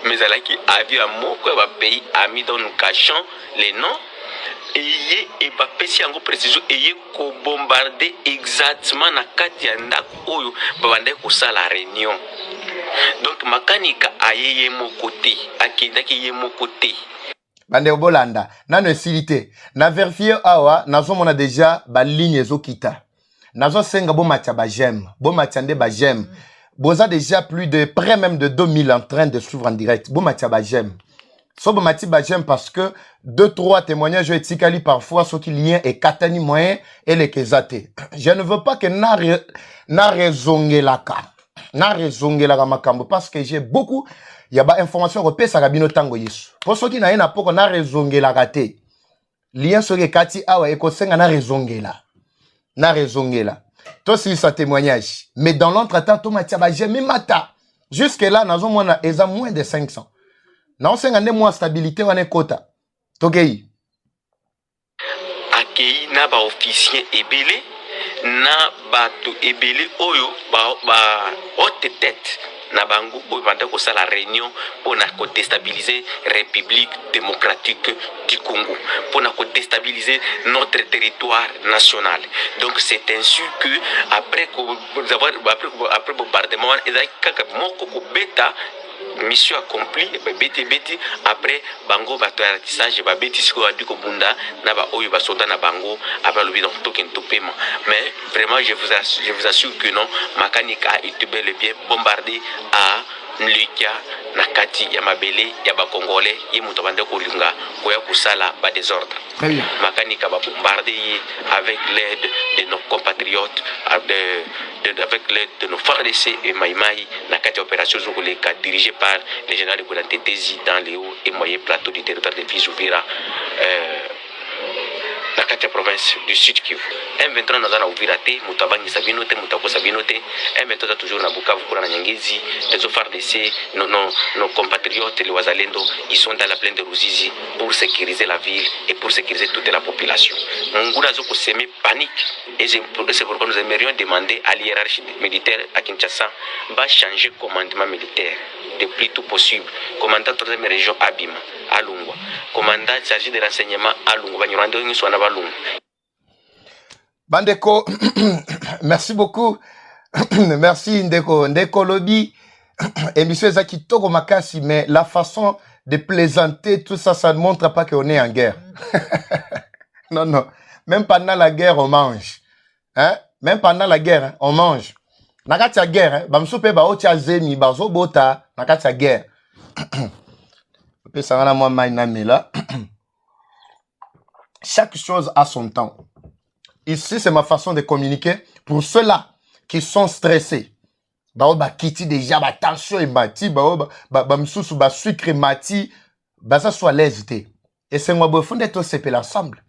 mais ezalaki avion moko ya ba pays ami dont nous cachons les noms et ba pesi yango précision eye ko bombarder exactement na kati ya ndako oyo babandaki kosala réunion. Donc makanika ayeye mokote akendaki ye mokote bande bolanda nano esilite na vérifier awa nazomona déjà ba ligne ezokita nazo senga bo matcha ba j'aime bo matcha nde ba j'aime boza déjà plus de près même de 2000 en train de suivre en direct bo matcha ba j'aime so bo matcha ba j'aime parce que 2-3 témoignages etikali parfois ce qui lien et katani moyen et les kezate. Je ne veux pas que na rezongelaka makambo parce que j'ai beaucoup il y a ba information repesa kabino tango yesu pour ceux qui na ena poko na rezongelaka te lien soki kati awa ekosenga na rezongela to si sa témoignage mais dans l'entretemps to matia ba j'aime mata jusque là nazo mona eza moins de 500 na osenga nde moi stabilité wana kota tokei akei na ba officier ebele na bato ebele oyo ba haute tête na bango oyo banda ko sala réunion pour na ko déstabiliser République démocratique du Congo, pour na ko déstabiliser notre territoire national. Donc c'est ainsi que après bombardement et kaka moko ko beta mission accomplie beti après bango bato ya ratissage ba beti siko adi ko bunda na ba oyo ba soda na bango après le bidon token to paiement. Mais vraiment je vous assure que non, makanika a été bel et bien bombardé à Mlikia na kati ya mabele ya ba congolais ye muto bande ko linga ko ya kusala ba désordre. Makanika ba bombardé avec l'aide de nos compatriotes avec l'aide de nos FARDC et Maïmaï na kati opération Zogoleka dirigée par le général de Bulantetezi dans les hauts et moyens plateaux du territoire de Fils-Uvira na kati ya province du Sud Kivu. M23 naza na Uvira te, mutabangisa bino te, mutakosa bino te. M23 toujours na Bukavu kuna na Nyangezi, les FARDC, nos compatriotes les Wazalendo, ils sont dans la plaine de Ruzizi pour sécuriser la ville et pour sécuriser toute la population. Munguna zoko semi panique et c'est pourquoi nous aimerions demander à l'hiérarchie militaire à Kinshasa va changer commandement militaire le plus tôt possible. Commandant 3e région Abima, Alungwa. Commandant chargé de renseignement Alungwa. Banyurande ngi swana balungu. Bandeko, merci beaucoup. Merci Ndeko. Ndeko Lobby. Émission Zaki Togo Makasi, mais la façon de plaisanter, tout ça, ça ne montre pas qu'on est en guerre. Non, non. Même pendant la guerre, on mange. Hein? Même pendant la guerre, hein, on mange. Nakati ya guerre, hein? Bamsoupe ba otia zemi, bazo bota, nakati ya guerre. Pe sangana moi mainame là. Chaque chose a son temps. Ici, c'est ma façon de communiquer pour ceux-là qui sont stressés. Ba kiti déjà, ba tension et mati, ba msusu ba sucre mati, ba ça soit l'hésité. Et c'est moi befonde to sepel ensemble.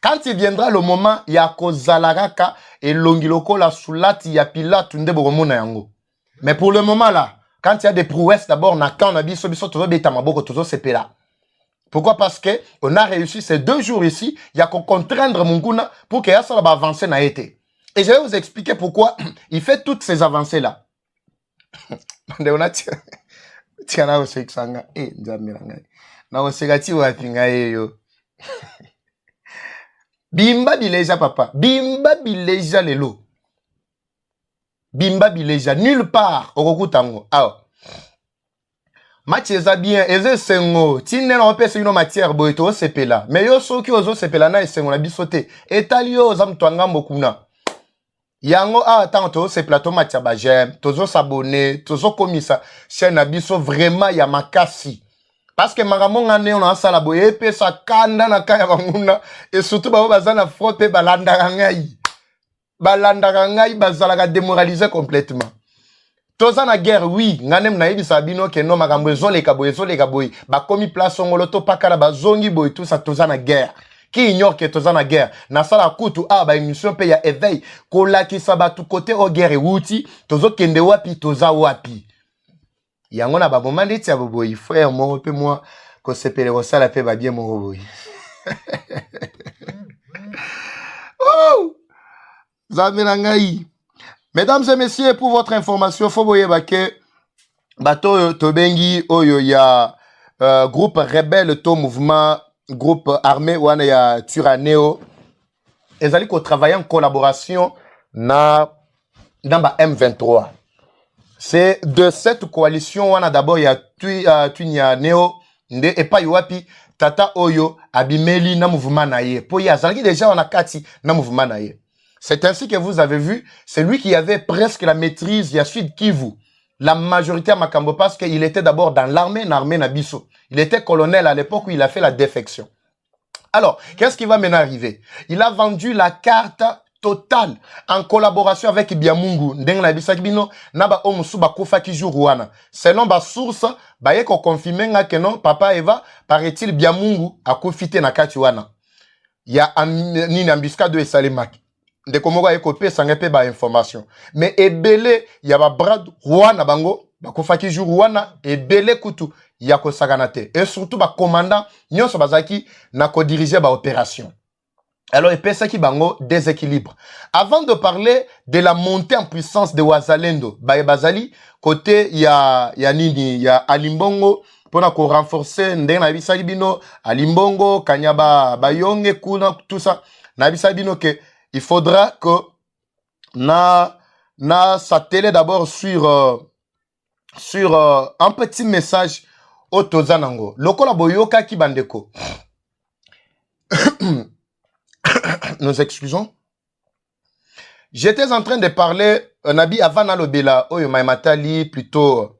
Quand il viendra le moment, il y a Kozalaraka et Longiloko la soulati, il y a Pilate, yango. Mais pour le moment là, quand il y a des prouesses, d'abord, on a quand on a biso toujours betamaboko toujours sepela. Pourquoi? Parce que on a réussi ces 2 jours ici, il y a qu'on contraindre Munguna pour que ça va avancer na été. Et je vais vous expliquer pourquoi il fait toutes ces avancées là. On a tiens là aussi que ça eh nzamira na osegati wa pinga yo. Bimba bileja papa, bimba bileja lelo. Bimba bileja nulle part okokutango. Ah. Match eza bien, eze sengo. Tine na opese une matière boito sepela. Mais yo soki ozo sepela na esengo na bisote. Etali yo za mtwanga mbokuna. Yango a tanto sepela to matia ba j'aime, tozo s'abonner, tozo komisa chaîne na biso vraiment ya makasi. Parce que maramonga ne on a sala boye pe sa kanda na kaya banguna et surtout ba bazana frotte balanda ngai. Balanda ngai bazala ka démoraliser complètement. Toza na guerre oui, nganem na yebi sabino ke no makambo ezoleka boye. Ba komi place ngolo to pakala bazongi boye tout ça toza na guerre. Qui ignore que toza na guerre? Na sala kutu ba émission pe ya éveil ko la ki sabatu côté o guerre wuti, tozo kende wapi toza wapi. Yango na ba moment ndeti ya boboyi frère mo pe moi ko sepele ko sala pe ba bien mo boboyi. Oh! Zamina ngai. Mesdames et messieurs, pour votre information, faut voyer que bato tobengi oyo ya groupe rebelle to mouvement groupe armé wana ya Turaneo. Ils allaient travailler en collaboration na ba M23. C'est de cette coalition wana d'abord ya Turaneo nde epa yoapi tata oyo abimeli na mouvement na ye. Po ya zalaki déjà wana kati na mouvement na ye. C'est ainsi que vous avez vu, c'est lui qui avait presque la maîtrise, il y a Sud Kivu. La majorité à Makambo, parce qu'il était d'abord dans l'armée Nabiso. Il était colonel à l'époque où il a fait la défection. Alors, qu'est-ce qui va maintenant arriver? Il a vendu la carte totale en collaboration avec Biamungu. Selon ma source, il ko confirmer que non, Papa Eva, paraît-il Biamungu a confité na katiwana. Il y a une embuscade de Salemaki. De comment va écoper sans ba information. Mais ebele ya ba brad Rwanda bango ba kofaki jour Rwanda ebele kutu ya ko saganate et surtout ba commandant nyonso bazaki na ko diriger ba opération. Alors epesa ki bango déséquilibre. Avant de parler de la montée en puissance de Wazalendo, ba bazali côté ya nini ya Alimbongo pour na ko renforcer ndenge na bisali bino Alimbongo Kanyaba Bayonge kuna tout ça na bisali bino que il faudra que na sa télé d'abord sur un petit message au Tozanango. Lokola boyoka ki bandeko. Nous excusons. J'étais en train de parler nabi avant na lobela oyo maimatali plutôt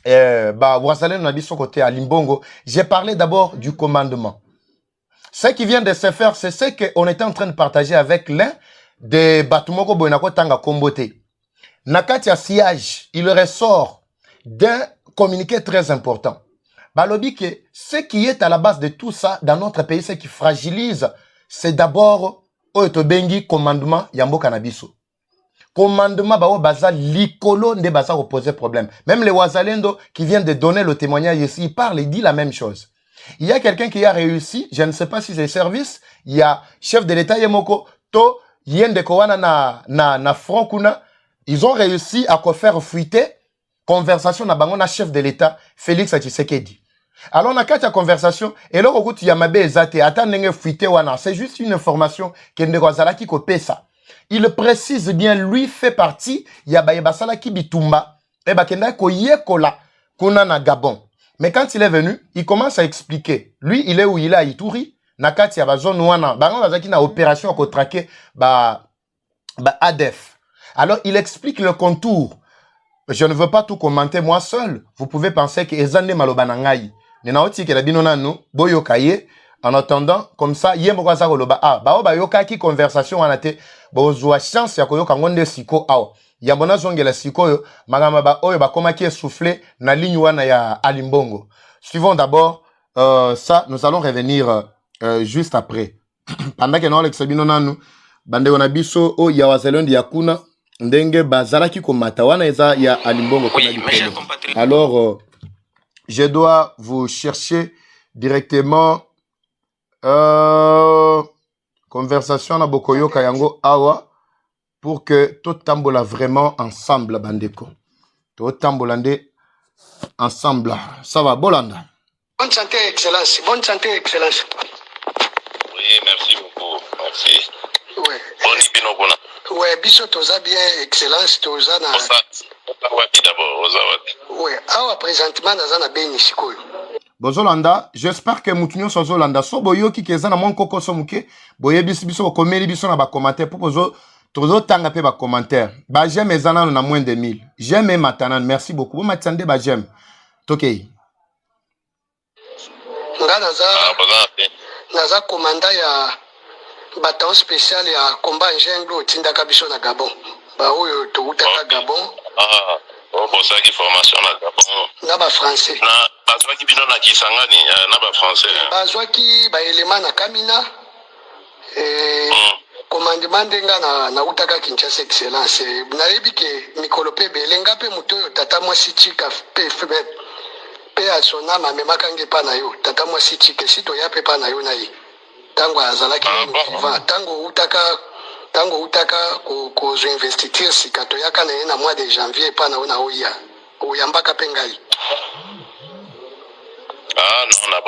Wazalendo nabi son côté à Limbongo. J'ai parlé d'abord du commandement. Ce qui vient de se faire, c'est ce qu'on était en train de partager avec l'un des Batumoko Boinako Tanga Kombote. Nakatia Siage, il ressort d'un communiqué très important. Balobi que ce qui est à la base de tout ça dans notre pays, c'est qui fragilise c'est d'abord oyo bengi commandement yambo canabiso. Commandement bao baza likolo nde baza poser problème. Même les Wazalendo qui viennent de donner le témoignage ici, il parle, il dit la même chose. Il y a quelqu'un qui a réussi, je ne sais pas si c'est le service, il y a chef de l'État Yemoko, to yende kowana na front kuna, ils ont réussi à faire fuiter conversation na bango na chef de l'État Félix Tshisekedi. Alors on a quatre conversations et là il y a mabe ezate attendenge fuiter wana, c'est juste une information kende kozala ki kopesa. Il précise bien, lui fait partie, il y a Bayebasala qui bitumba, et bakenda ko yekola kuna na Gabon. Mais quand il est venu, il commence à expliquer. Lui, il est où il est à Ituri, nakati ya bazone wana, bango bazaki na opération ko traquer ADF. Alors il explique le contour. Je ne veux pas tout commenter moi seul. Vous pouvez penser que ezande malobanangai. Nena oti ke la binonanu boyo kaye. En attendant, comme ça, yembo kwa zako loba bao ba yoka ki conversation anate bozwa chance ya koyoka ngonde siko awa. Yambona zongela siko yo magama ba oyo ba koma ki essoufflé na ligne wana ya Alimbongo. Suivons d'abord ça, nous allons revenir juste après. Pendant que nous l'exabino nanu bande wana biso o ya wazalondi ya kuna ndenge bazalaki komata wana eza ya Alimbongo. Oui, mes chers compatriotes. Alors je dois vous chercher directement conversation na bokoyo kayango awa pour que tout tambola vraiment ensemble bandeko. Tout tambola ensemble. Ça va Bolanda. Bonne santé excellence, bonne santé excellence. Oui, merci beaucoup. Merci. Ouais. Bonne bino bona. Ouais, biso toza bien excellence toza na. Ozawati d'abord, ozawati. Ouais, awa présentement naza na beni sikoyo. Bozolanda, j'espère que mutunyo sozolanda so boyoki keza na mon koko somuke boye biso komeli biso na ba commentaire pour tozo tanga pe ba commentaire. Ba j'aime ezana na moins de 1000. J'aime matana, merci beaucoup. Bo matande ba j'aime. Tokei. Nga naza commandant ya bataillon spécial ya combat njenglo tindaka biso na Gabon. Ba oyo to utaka Gabon. Bosaki formation na Gabon. Na ba français. Na bazwaki bino na Kisangani na ba français. Bazwaki ba élément na Kamina. Commandement ndenga na utaka Kinshasa excellence. Na yebi ke mikolo pe belenga pe mutoyo tata mwasi chika pe febet. Pe asona mamema kange pa na yo. Tata mwasi chike sito ya pe pa na yo na yi. Tango azalaki tango utaka ko investiture sikato yaka na mois de janvier pa na ona oya oyambaka pengai. Ah non, na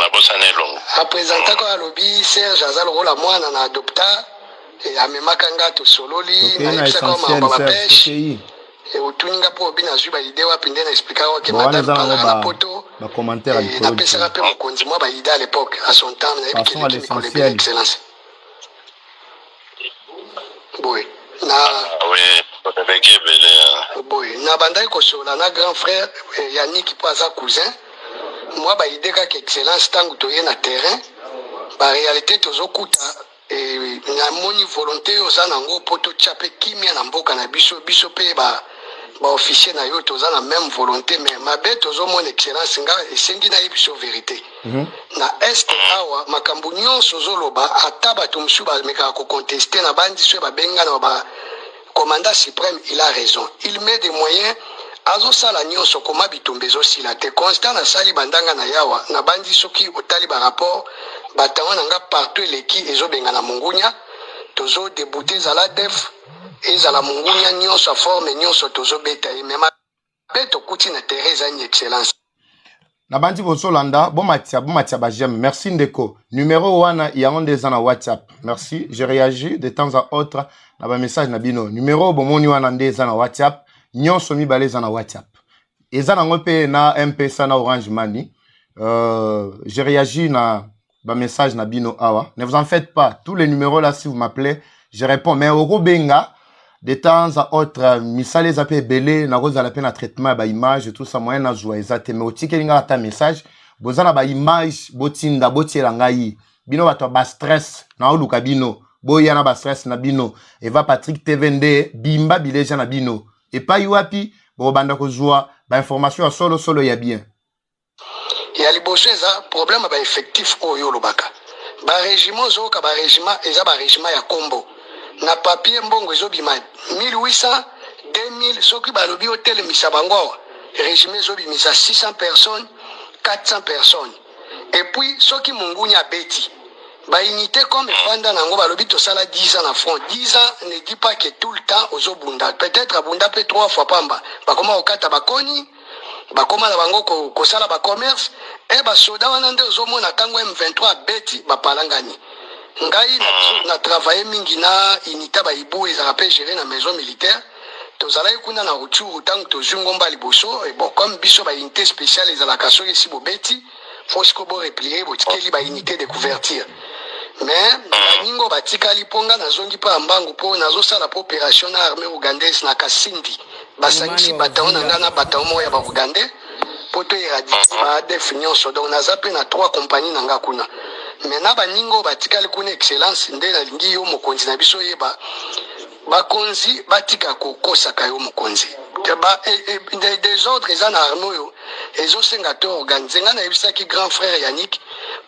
bosani longo. A présenter ko alobi Serge azalo la mwana na adopta et amemaka ngato sololi na isako mamba pêche. Et utuninga po bina zuba idée wa pinde na expliquer wa ke madame na poto ba commentaire na pesa pe mokonzi moi ba idée à l'époque à son temps na l'essentiel excellence. Boy na boy na bandai ko sola na grand frère Yannick Paza cousin moi ba idée ka excellence tangu to na terrain ba réalité tozokuta et na moni volonté osana ngo poto chape kimia na mboka na biso pe ba officier na yo toza na même volonté mais mabe tozo mon excellence nga esengi na biso vérité. Na est awa makambo nyonso zoloba ata bato msu ba meka ko contester na bandi so ba benga na ba commandant suprême il a raison. Il met des moyens azo sala nyonso koma bitombezo sila te constant na sali bandanga na yawa na bandi soki otali ba rapport batawa nga partout leki ezo benga na mungunya tozo débouter zala def ezala mungunya nyonso forme nyonso tozo beta mema beto kuti na Teresa ni excellence. Na bandi bozolanda bomatia ba j'aime. Merci ndeko. Numéro wana ya ondeza na WhatsApp. Merci, je réagis de temps à autre na ba message na bino. Numéro bomoni wana ndeza na WhatsApp. Nyonso mibaleza na WhatsApp. Eza na ngope na M-Pesa na Orange Money. Je réagis na ba message na bino awa. Ne vous en faites pas. Tous les numéros là si vous m'appelez, je réponds. Mais au Benga de temps à autre, misale zape belé, na rose à la peine à traitement, ba image, tout ça, moyen à jouer, exactement. Mais au tike linga ta message, bozana ba image, botinda, botirangai, bino bato ba stress, na oluka bino, boya na ba stress na bino, Eva Patrick TVND, bimba bileja na bino, et pas yuapi, bo banda ko joie, ba information solo ya bien. Et à liboso eza problème ba effectif o yo lobaka. ba régiment zoka ba régiment eza ba régiment ya kombo na papier mbongo ezobima 1800 2000 soki balobi hotel misa bango régime ezobimisa 600 personnes 400 personnes et puis soki mungunya beti ba unité comme fanda nango balobi to sala 10 ans na front 10 ans ne dit pas que tout le temps ozobunda peut-être abunda pe 3 fois pamba bakoma okata bakoni bakoma na bango ko sala ba commerce et ba soda wana nde ozomona tango M23 beti bapalangani ngai na travailler mingi na unité ba ibu ezala pe gérer na maison militaire tozalaki kuna na Rutshuru tango tozungomba liboso et bon comme biso ba unité spéciale ezala kaso esi bobeti faut ce que bo replier botikeli ba unité de couverture mais baningo batikali ponga nazongi pa mbangu po nazosala po opération na armée ougandaise na Kasindi basangisi bataillon na ngana bataillon moya ba Ougandais poto éradiquer ba ADF nyonso donc naza pe na 3 compagnies na nga kuna mais na baningo batikali kuna excellence nde na lingi yo mokonzi na biso yeba bakonzi batika kokosaka yo mokonzi des ordres eza na armée yo ezosenga to organiser nga na yebisaki grand frère Yannick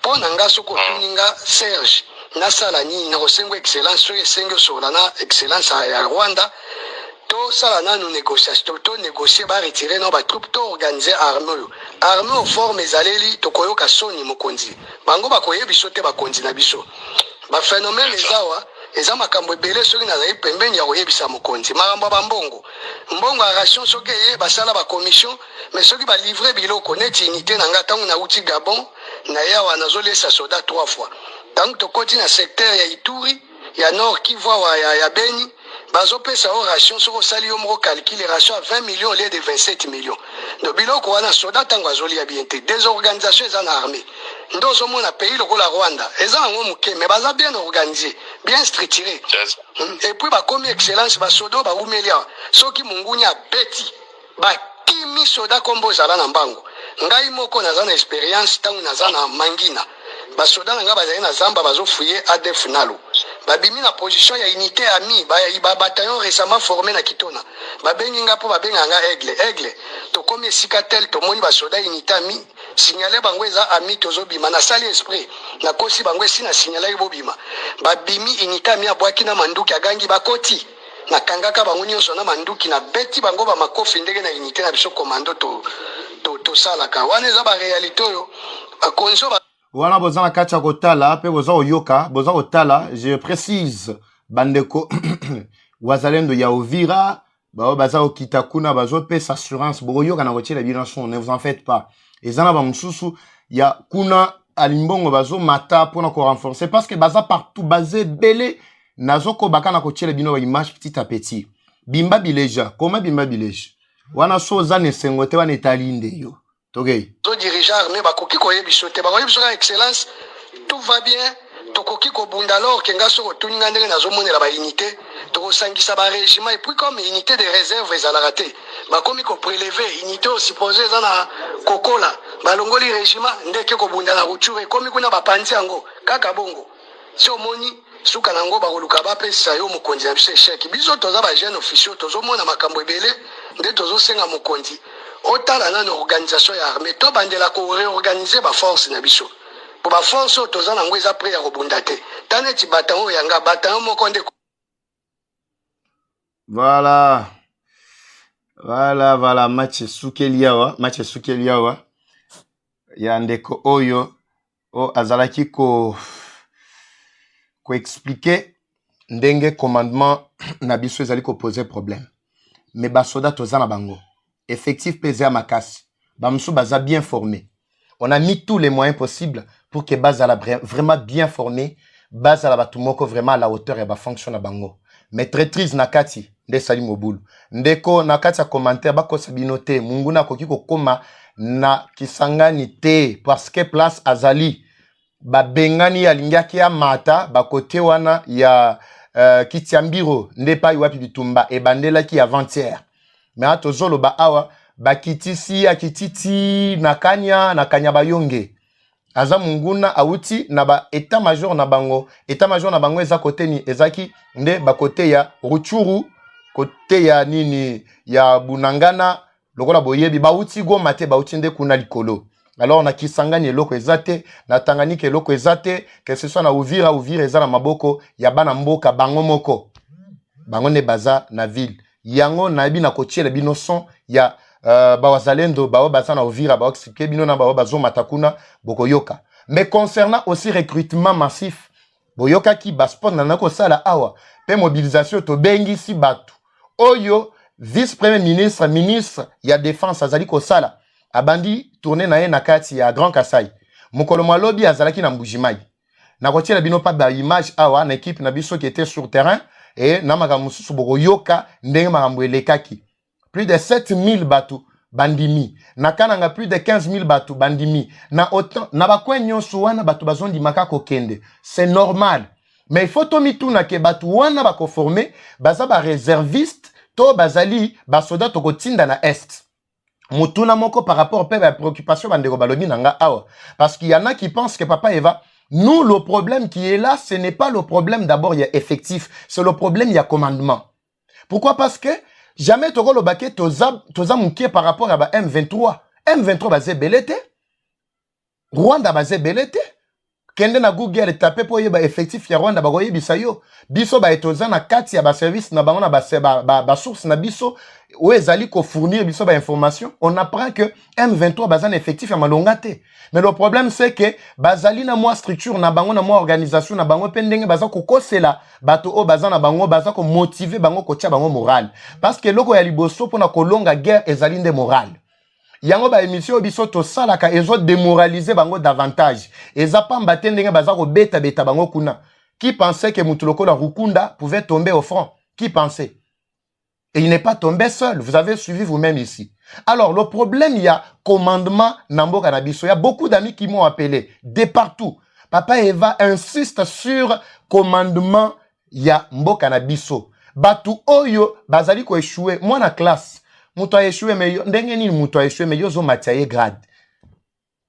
po na nga soko tuninga Serge nasala nini na kosengo excellence so esengo sola na excellence ya Rwanda to sala nanu négociation to négocier ba retirer no ba troupe to organiser armée au forme ezaleli to koyoka soni mokonzi bango bakoyebiso te bakonzi na biso ba phénomène ezawa eza makambo ebele soki nazali pembeni ya koyebisa mokonzi makambo bambongo mbongo ya ration soki eye basala ba commission mais soki ba livrer biloko neti unité na nga tango na uti Gabon na yawa nazolesa soda 3 fois tango tokoti na secteur ya Ituri ya Nord Kivu ya Beni bazopesa o ration soko sali yo moko calculer ration à 20 millions au lieu de 27 millions do biloko wana soda tango azoli ya bien te des organisations eza na armée ndozo mona pays lokola Rwanda eza ngo muke mais baza bien organisé bien structuré et puis ba comme excellence ba sodo ba umelia soki mungunya beti ba kimi soda kombo zala na mbango ngai moko naza na expérience tango naza na Mangina ba soda nga bazali na zamba bazofuye ADF nalo babimi na position ya unité ami ba bataillon récemment formé na Kitona babengi nga po babenga nga aigle to comme sikatel to moni ba soda unité ami signaler bango eza ami tozobima na sali esprit na kosi bango esi na signaler bobima babimi unité ami abwaki na manduki agangi bakoti na kangaka bango nyonso na manduki na beti bango ba makofi ndenge na unité na biso commando to salaka wana eza ba réalité yo akonzo wana boza na kati ya kotala pe boza oyoka boza kotala je précise bandeko wazalendo ya Uvira bao baza okita kuna bazopesa assurance boyoka na kotiela bilançon ne vous en faites pas ezana ba mususu ya kuna alimbongo bazo mata pona ko renforcer parce que baza partout basé belé nazoko bakana kotiela bino ba image petit à petit bimba bileja comment bimba bileja wana soza ne sengote wana etalinde yo okay zo dirigeant armée bakoki koyebiso te bakoyebiso ka excellence tout va bien tokoki kobunda alors ke ngaso kotuninga ndenge nazomonela ba unité tokosangisa ba régiment et puis comme unité de réserve ezalaka te bakomi ko prélever unité supposé eza na kokola balongoli régiment ndeke kobunda na Rutshuru komi kuna bapanzi yango kaka bongo si omoni suka nango bakoluka bapesa yo mokonzi na biso échec biso toza ba jeune officier tozomona makambo ebele nde tozosenga mokonzi otala na organisation ya armée to bandela ko réorganiser ba force na biso pour ba force toza nango eza prêt ya kobunda te taneti bataillon yanga bataillon moko nde voilà match sukeliawa ya ndeko oyo o azalaki ko expliquer ndenge commandement na biso ezali ko poser problème mais basoda toza na bango effectif pesé à makasi bamsu baza bien formé on a mis tous les moyens possibles pour que bazala vraiment bien formé bazala batumoko vraiment à la hauteur et ba fonction na bango mais traîtrise nakati nde sali mobulu ndeko nakati ya commentaire bako sabino te munguna koki kokoma na kisangani te parce que place azali babengani alingiaki ya mata bakote wana ya kitiambiro nde pa iwapi bitumba ebandelaki avant-hier mais atozolo ba awa bakitisi akititi nakanya bayonge aza munguna auti na ba état major na bango eza kote ni ezaki nde bakote ya Rutshuru kote ya nini ya Bunangana lokola boyebi bauti goma te bauti nde kuna likolo Alors na Kisangani eloko ezate, na Tanganyika eloko ezate, que ce soit na Uvira eza na maboko ya bana mboka bango moko. Bango ne baza na ville. Yango na bi na kotiela bino son ya bawazalendo bawo baza na Uvira bawo expliquer bino na bawo bazo matakuna bokoyoka. Mais concernant aussi recrutement massif, boyoka ki basport na ko sala awa, pe mobilisation to bengi si batu. Oyo vice-premier ministre, ministre ya défense azali ko sala. Abandi tourner na ye na kati ya Grand Kasai. Mukolo malobi azalaki na Mbujimai. Na kotiela bino pa ba image awa na équipe na biso qui était sur terrain et na makambo mususu bokoyoka ndenge makambo elekaki. Plus de 7000 batu bandimi. Na kananga plus de 15000 batu bandimi. Na autant na bakwe nyonso wana batu bazondi makako kende. C'est normal. Mais il faut tomituna ke batu wana bako former baza ba réserviste to bazali ba soldat to kotinda na est. Mutuna moko par rapport à la préoccupation bandeko balobi nanga awa. Parce qu'il y en a qui pensent que Papa Eva, nous le problème qui est là, ce n'est pas le problème d'abord il y a effectif, c'est le problème il y a commandement. Pourquoi? Parce que jamais toko lo baké toza mouké par rapport à M23. M23 basé belete. Rwanda basé belete. Kende na Google tapé pour yeba effectif ya Rwanda bagoye bisayo. Biso ba etoza na kati ya ba service na bango na ba source na biso ou ezali ko fournir biso ba information. On apprend que M23 bazan effectif ya malongate. Mais le problème c'est que bazali na moi structure na bango na moi organisation na bango pendenge baza ko kosela bato o bazan na bango baza ko motiver bango ko tia bango moral. Parce que loko ya liboso pona ko longa guerre ezali nde moral. Yango ba émission biso to salaka ezo démoraliser bango davantage. Eza pa mbate ndenge baza ko beta bango kuna. Qui pensait que Mutuloko la Rukunda pouvait tomber au front? Qui pensait? Et il n'est pas tombé seul. Vous avez suivi vous-même ici. Alors, le problème, il y a commandement Nambo Kanabiso. Il y a beaucoup d'amis qui m'ont appelé de partout. Papa Eva insiste sur commandement ya Mbo Kanabiso. Batu Oyo, bazali ko échoué. Moi, na classe. Muto a échoué, mais ndenge ni muto a échoué, mais yozo matiaye grade.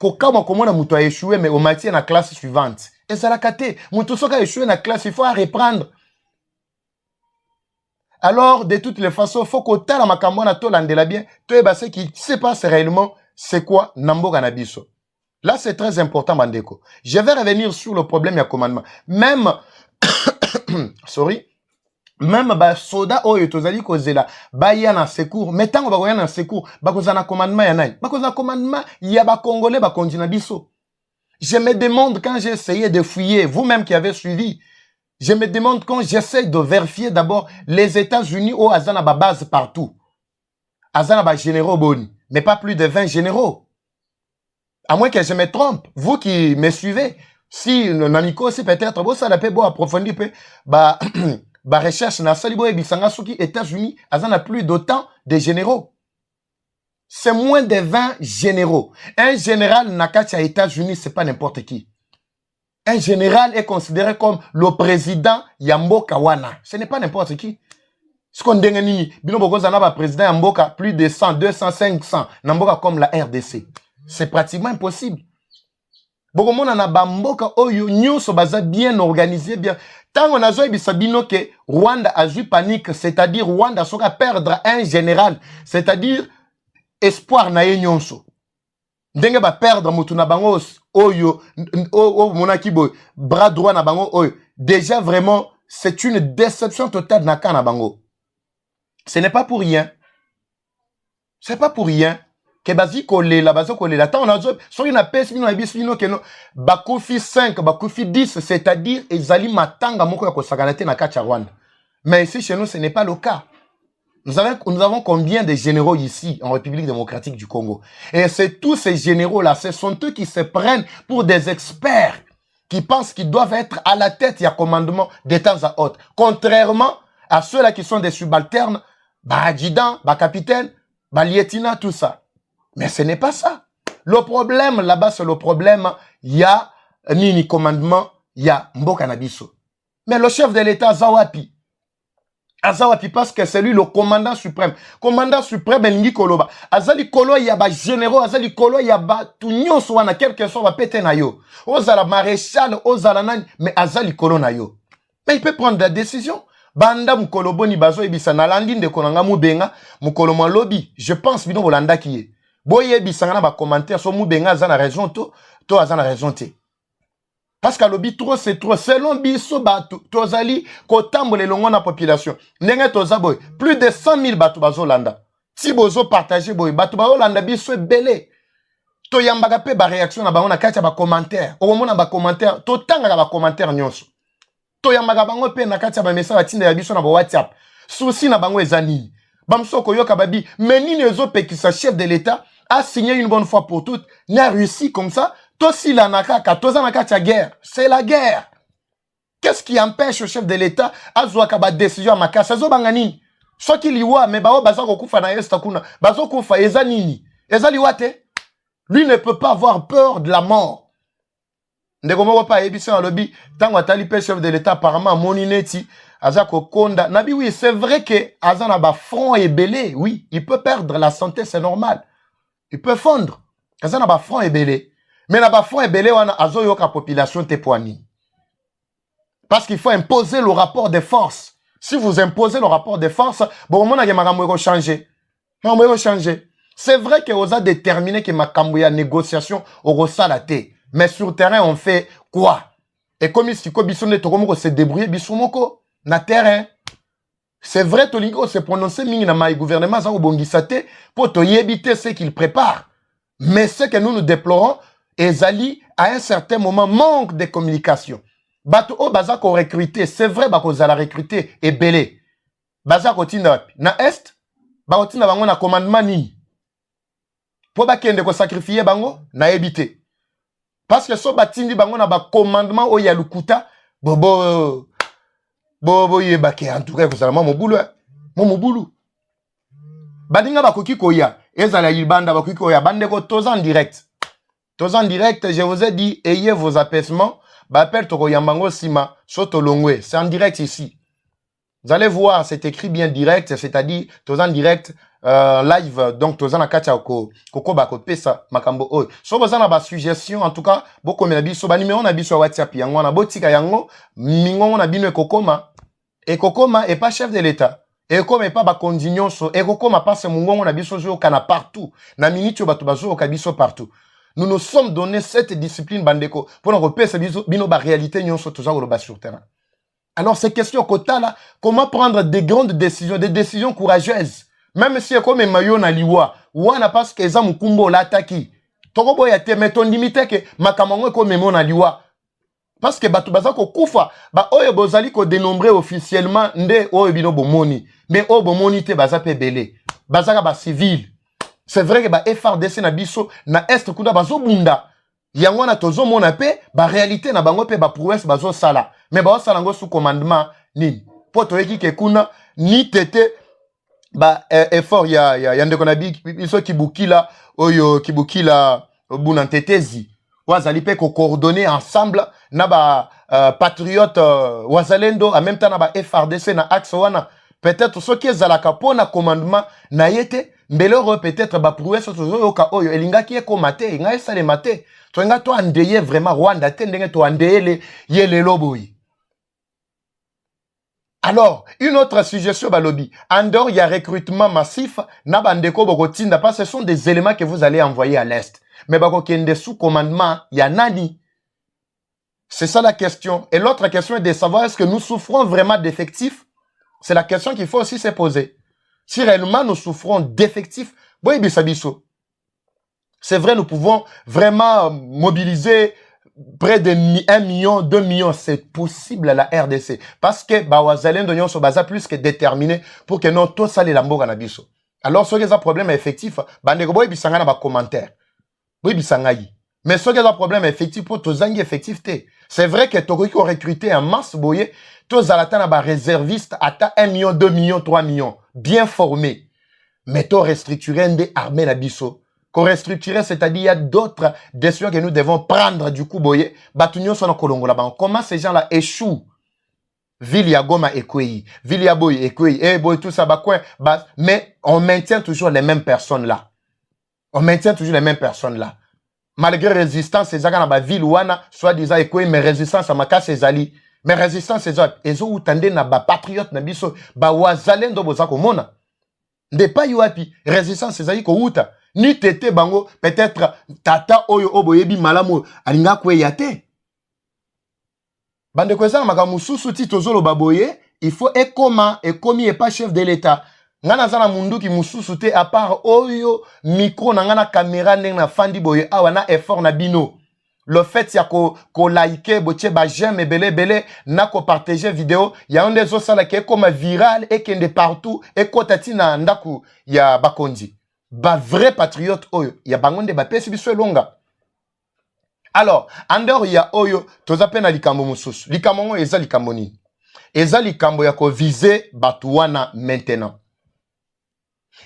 Koka mo komona muto a échoué, mais au matière na classe suivante. Et ça l'a caté. Muto soka a échoué na classe, il faut reprendre. Alors, de toutes les façons, il faut que tu aies makambo na to landela bien. Tu es basé qui sait pas réellement c'est quoi Nambo Kanabiso. Là, c'est très important, Bandeko. Je vais revenir sur le problème et commandement. Même, sorry, même ba soda oyo tozali kozela ba yana secours mais tango ba yana secours ba kozana commandement ya nai ba kozana commandement ya ba congolais ba kontina biso. Je me demande quand j'ai essayé de fouiller, vous-même qui avez suivi, je me demande quand j'essaie de vérifier d'abord les États-Unis au azana ba base partout. Azana ba généraux boni, mais pas plus de 20 généraux. À moins que je me trompe, vous qui me suivez, si Namiko aussi peut-être bon ça la peut bon approfondir peu ba ba recherche na salibo et bisanga soki États-Unis azana plus d'autant de généraux. C'est moins de 20 généraux. Un général nakacha États-Unis c'est pas n'importe qui. Un général est considéré comme le président Yamboka wana. Ce n'est pas n'importe qui. Ce qu'on dit nini bino bokoza na ba président Yamboka plus de 100, 200, 500 Namboka comme la RDC. C'est pratiquement impossible. Bokomona na bamboka oyo nyonso baza bien organisé bien. Tant on a joué bisabino que Rwanda a eu panique, c'est-à-dire Rwanda sera perdre un général, c'est-à-dire espoir na ye nyonso. Ndenge ba perdre mutu na bango oyo monaki boy bras droit na bango oyo. Déjà vraiment c'est une déception totale na kana bango. Ce n'est pas pour rien. C'est pas pour rien. Que basi kolela bazo kolela tant on a so ina pesi bino bino ke no bakufi 5 bakufi 10 c'est-à-dire ezali matanga moko ya kosakana te na kacha Rwanda. Mais ici chez nous ce n'est pas le cas. Nous avons combien de généraux ici en République démocratique du Congo? Et c'est tous ces généraux là, ce sont eux qui se prennent pour des experts qui pensent qu'ils doivent être à la tête et à commandement de temps à autre. Contrairement à ceux-là qui sont des subalternes, bah adjudant, bah capitaine, bah lieutenant, tout ça. Mais ce n'est pas ça. Le problème là-bas, c'est le problème, il y a nini commandement, il y a Mboka Nabiso. Mais le chef de l'État, Azawapi, parce que c'est lui le commandant suprême. Commandant suprême, Elingi Koloba. Azali Kolo, il y a ba généraux, Azali Kolo, il y a ba tout nyon soana, quelque chose va péter na yo. Ozala maréchal, ozala nani, mais Azali Kolo na yo. Mais il peut prendre la décision. Banda mukolo boni bazo ebisa na landine de konanga mubenga, mukolo malobi, je pense bino bolanda kiye. boye bisanga na commentaire so mubenga za na raison to aza na raison te. Parce que lobby trop c'est trop selon biso batu tozali ko tambola longo na population. Ndenge toza boy plus de 100 000 batu bazolanda. Si bozo partager boy batu bazolanda biso ebele. To yambaka pe ba réaction na bango na kati ya ba commentaire. Okomona ba commentaire to tanga ba commentaire nyonso. To yambaka bango pe na kati ya ba message batinda ya biso na ba WhatsApp. Souci na bango ezani. Bamsoko yoka babi menini ezopekisa chef de l'État a signé une bonne fois pour toutes, n'a réussi comme ça. Tosi la nakaka, toza nakaka guerre. C'est la guerre. Qu'est-ce qui empêche le chef de l'État à zouaka ba décision à makasa zo bangani? So ki liwa mais bao bazako kufa na esta kuna, bazako kufa eza nini? Eza liwa te? Lui ne peut pas avoir peur de la mort. Ndeko moko pa ebisi na lobby, tango atali pe chef de l'État apparemment monineti azako konda. Nabi oui, c'est vrai que azana ba front est belé, oui, il peut perdre la santé, c'est normal. Il peut fondre. Azana ba front est belé. Mais na ba front est belé wana azo yoka population te poani. Parce qu'il faut imposer le rapport de force. Si vous imposez le rapport de force, bon mona ke makambo ko changer. Makambo ko changer. C'est vrai que vous a déterminé que makambo ya négociation au salate. Mais sur terrain on fait quoi? Et comme si ko biso ne to ko se débrouiller biso moko na terrain. C'est vrai to lingo se prononcer mingi na mai gouvernement ça obongisa te pour to yebiter ce qu'il prépare. Mais ce que nous déplorons ezali à un certain moment manque de communication. Bato o bazako recruter, c'est vrai bako zala recruter et belé. Bazako tinda na est, bako tinda bango na commandement ni. Po bakende ko sacrifier bango na ebité. Parce que so batindi bango na ba commandement o ya lukuta, bobo yebake en tout cas ko zala mo boulou. Badinga bakoki koya, ezala yibanda bakoki koya, bande ko tozan direct. Tous en direct, je vous ai dit, ayez vos apaisements. Bapel Toko Yambango Sima, Soto Longwe. C'est en direct ici. Vous allez voir, c'est écrit bien direct, c'est-à-dire, tous en direct, live, donc tous en akacha koko bako pesa makambo oi. So vous en avez suggestion, en tout cas, beaucoup de biso, ba numéro na biso WhatsApp yango, na botika yango, mingo na bino kokoma. Et kokoma est pas chef de l'État. Et comme est pas ba condignon so, et kokoma pas se mungo na biso jo kana partout. Na minute batu bazo kabiso partout. Nous nous sommes donné cette discipline, Bandeko, pour nous repérer cette réalité, nous sommes toujours sur terrain. Alors, ces questions quota là, comment prendre des grandes décisions, des décisions courageuses, même si comme maillot na liwa, ou on n'a pas ce que ça mukumbo l'attaque. Tokobo ya te, mais ton limite que makamango comme mon na liwa. Parce que batu bazako kufa, ba oyo bozali ko dénombrer officiellement nde oyo bino bomoni, mais oyo bomoni te bazape belé, bazaka ba civil. C'est vrai que ba FRDC na biso na est kuda bazo bunda. Yango na tozo mona pe ba réalité na bango pe ba prouesse bazo sala. Mais ba sala ngo sous commandement ni. Poto eki ke kuna ni tete ba effort ya ndeko na biso kibukila oyo kibukila buna tetezi. Wazali pe ko coordonner ensemble na ba patriote wazalendo en même temps na ba FRDC na axe wana. Peut-être ce qui est zalaka pona commandement na yete mbelero peut-être ba prouesse toujours ka oyo elinga ki ekomate nga esale mate to nga to andeye vraiment Rwanda te ndenge to andeye yele loboyi. Alors une autre suggestion balobi en dehors il y a recrutement massif na bandeko bokotinda parce que ce sont des éléments que vous allez envoyer à l'est mais bako kende sous commandement il y a nani. C'est ça la question. Et l'autre question est de savoir est-ce que nous souffrons vraiment d'effectifs. C'est la question qu'il faut aussi se poser. Si réellement nous souffrons d'effectifs, c'est vrai, nous pouvons vraiment mobiliser près de 1 million, 2 millions. C'est possible à la RDC. Parce que Bawazalen de sont plus que déterminés pour que nous tous allons l'ambour na biso. Alors, si vous avez un problème effectif, bandego bisanga na ba commentaire. Mais si vous avez un problème effectif pour tous les effectifs, c'est vrai que Togo qui ont recruté en masse, boye, tous à ba réservistes à 1 million, 2 millions, 3 millions. Bien formés. Mais to restructurer des armées la biso. Qu'on restructurer, c'est-à-dire il y a d'autres décisions que nous devons prendre du coup, boye. Batunyo son kolongo là-bas. Comment ces gens-là échouent? Vilia Goma Ekwei, Vilia Boy Ekwei, eh boy, tout ça, mais on maintient toujours les mêmes personnes là. On maintient toujours les mêmes personnes là. Malgré résistance, ces gens dans ville ouana, soit disant Ekwei, mais résistance à Maka Césali. Mais résistance, ces autres, ils ont outande na ba patriote na biso, ba wazalendo bozako mona. Nde pa yuapi, résistance, ces aïe ko outa. ni tete bango peut-être tata oyo oboyebi malamu alinga kwe yate. Bande kweza maka mususu ti tozolo baboye, il faut ekomi pas chef de l'état. Ngana zana mundu ki mususu te à part oyo micro na ngana caméra na fandi boye awa na effort na bino. Le fait ya ko like boche ba j'aime belé na ko partager vidéo ya onde zo sala ke comme viral et kende partout et kotati na ndaku ya bakonzi. Ba vrai patriote oyo ya bangonde ba pesi biso longa. Alors, andor ya oyo toza pena likambo mususu. Likambo ngo eza likambo nini? Eza likambo ya ko viser batuwana maintenant.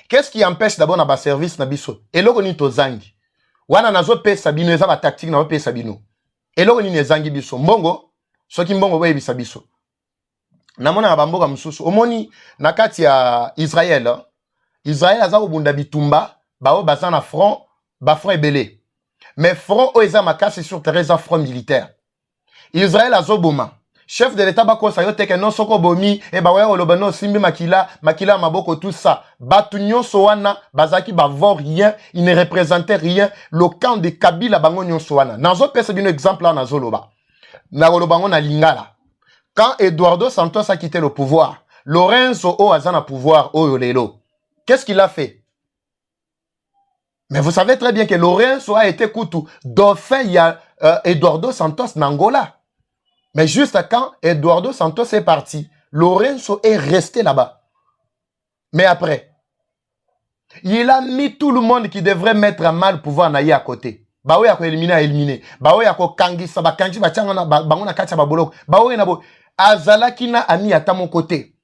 Qu'est-ce qui empêche d'abord na ba service na biso? Eloko ni tozangi. Wana nazo pesa bino eza ba tactique na pesa bino. Eloko ni nezangi biso. Mbongo, soki mbongo boye bisa biso. Namona ba mboka mususu. Omoni na kati ya Israël. Israël aza obunda bitumba, bao baza na front, ba front ebele. Mais front o eza makasi sur terrain front militaire. Israël azoboma. Chef de l'état bako sa yo teke non soko bomi e ba waya olobano simbi makila maboko tout ça. Batu nyonso wana bazaki ba vont rien, il ne représentait rien. Le camp de Kabila bango nyonso wana. Nazo pesa bino exemple là nazo loba. Na lobango na lingala. Quand Eduardo Santos a quitté le pouvoir, Lorenzo O azana pouvoir o lelo. Qu'est-ce qu'il a fait? Mais vous savez très bien que Lorenzo a été Koutou. Dauphin, il y a Eduardo Santos n'Angola. Mais juste quand Eduardo Santos est parti, Lorenzo est resté là-bas. Mais après, il a mis tout le monde qui devrait mettre à mal le pouvoir naïe à côté. Baoui a éliminé. Baoui a kangisa, bakanji, bachangana, bangona kacha babolok. Baoui nabo. Azala kina a mis à mon côté.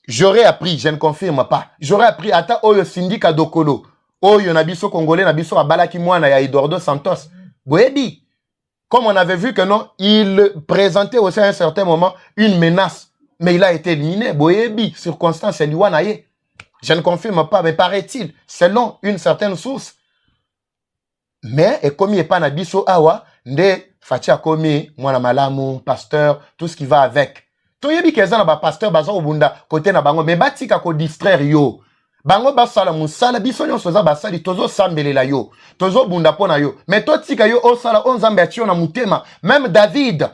J'aurais appris, je ne confirme pas. J'aurais appris à ta oyo syndicat dokolo. Oyo nabiso congolais, nabiso abalaki mwana ya Eduardo Santos. Boebi. Comme on avait vu que non, il présentait aussi à un certain moment une menace. Mais il a été éliminé. Boebi, circonstance, Eliwanaye. Je ne confirme pas, mais paraît-il, selon une certaine source. Mais, et comme il n'est pas nabiso awa, nde fatia komi, mwana malamu, pasteur, tout ce qui va avec. Toyebi kezana ba pasteur baza obunda côté na bango, mais batika ko distraire yo. Bango basala musala biso nyonso za basali tozo sambelela yo tozo bunda pona yo mais to tika yo osala onzambe atio na mutema. Même David,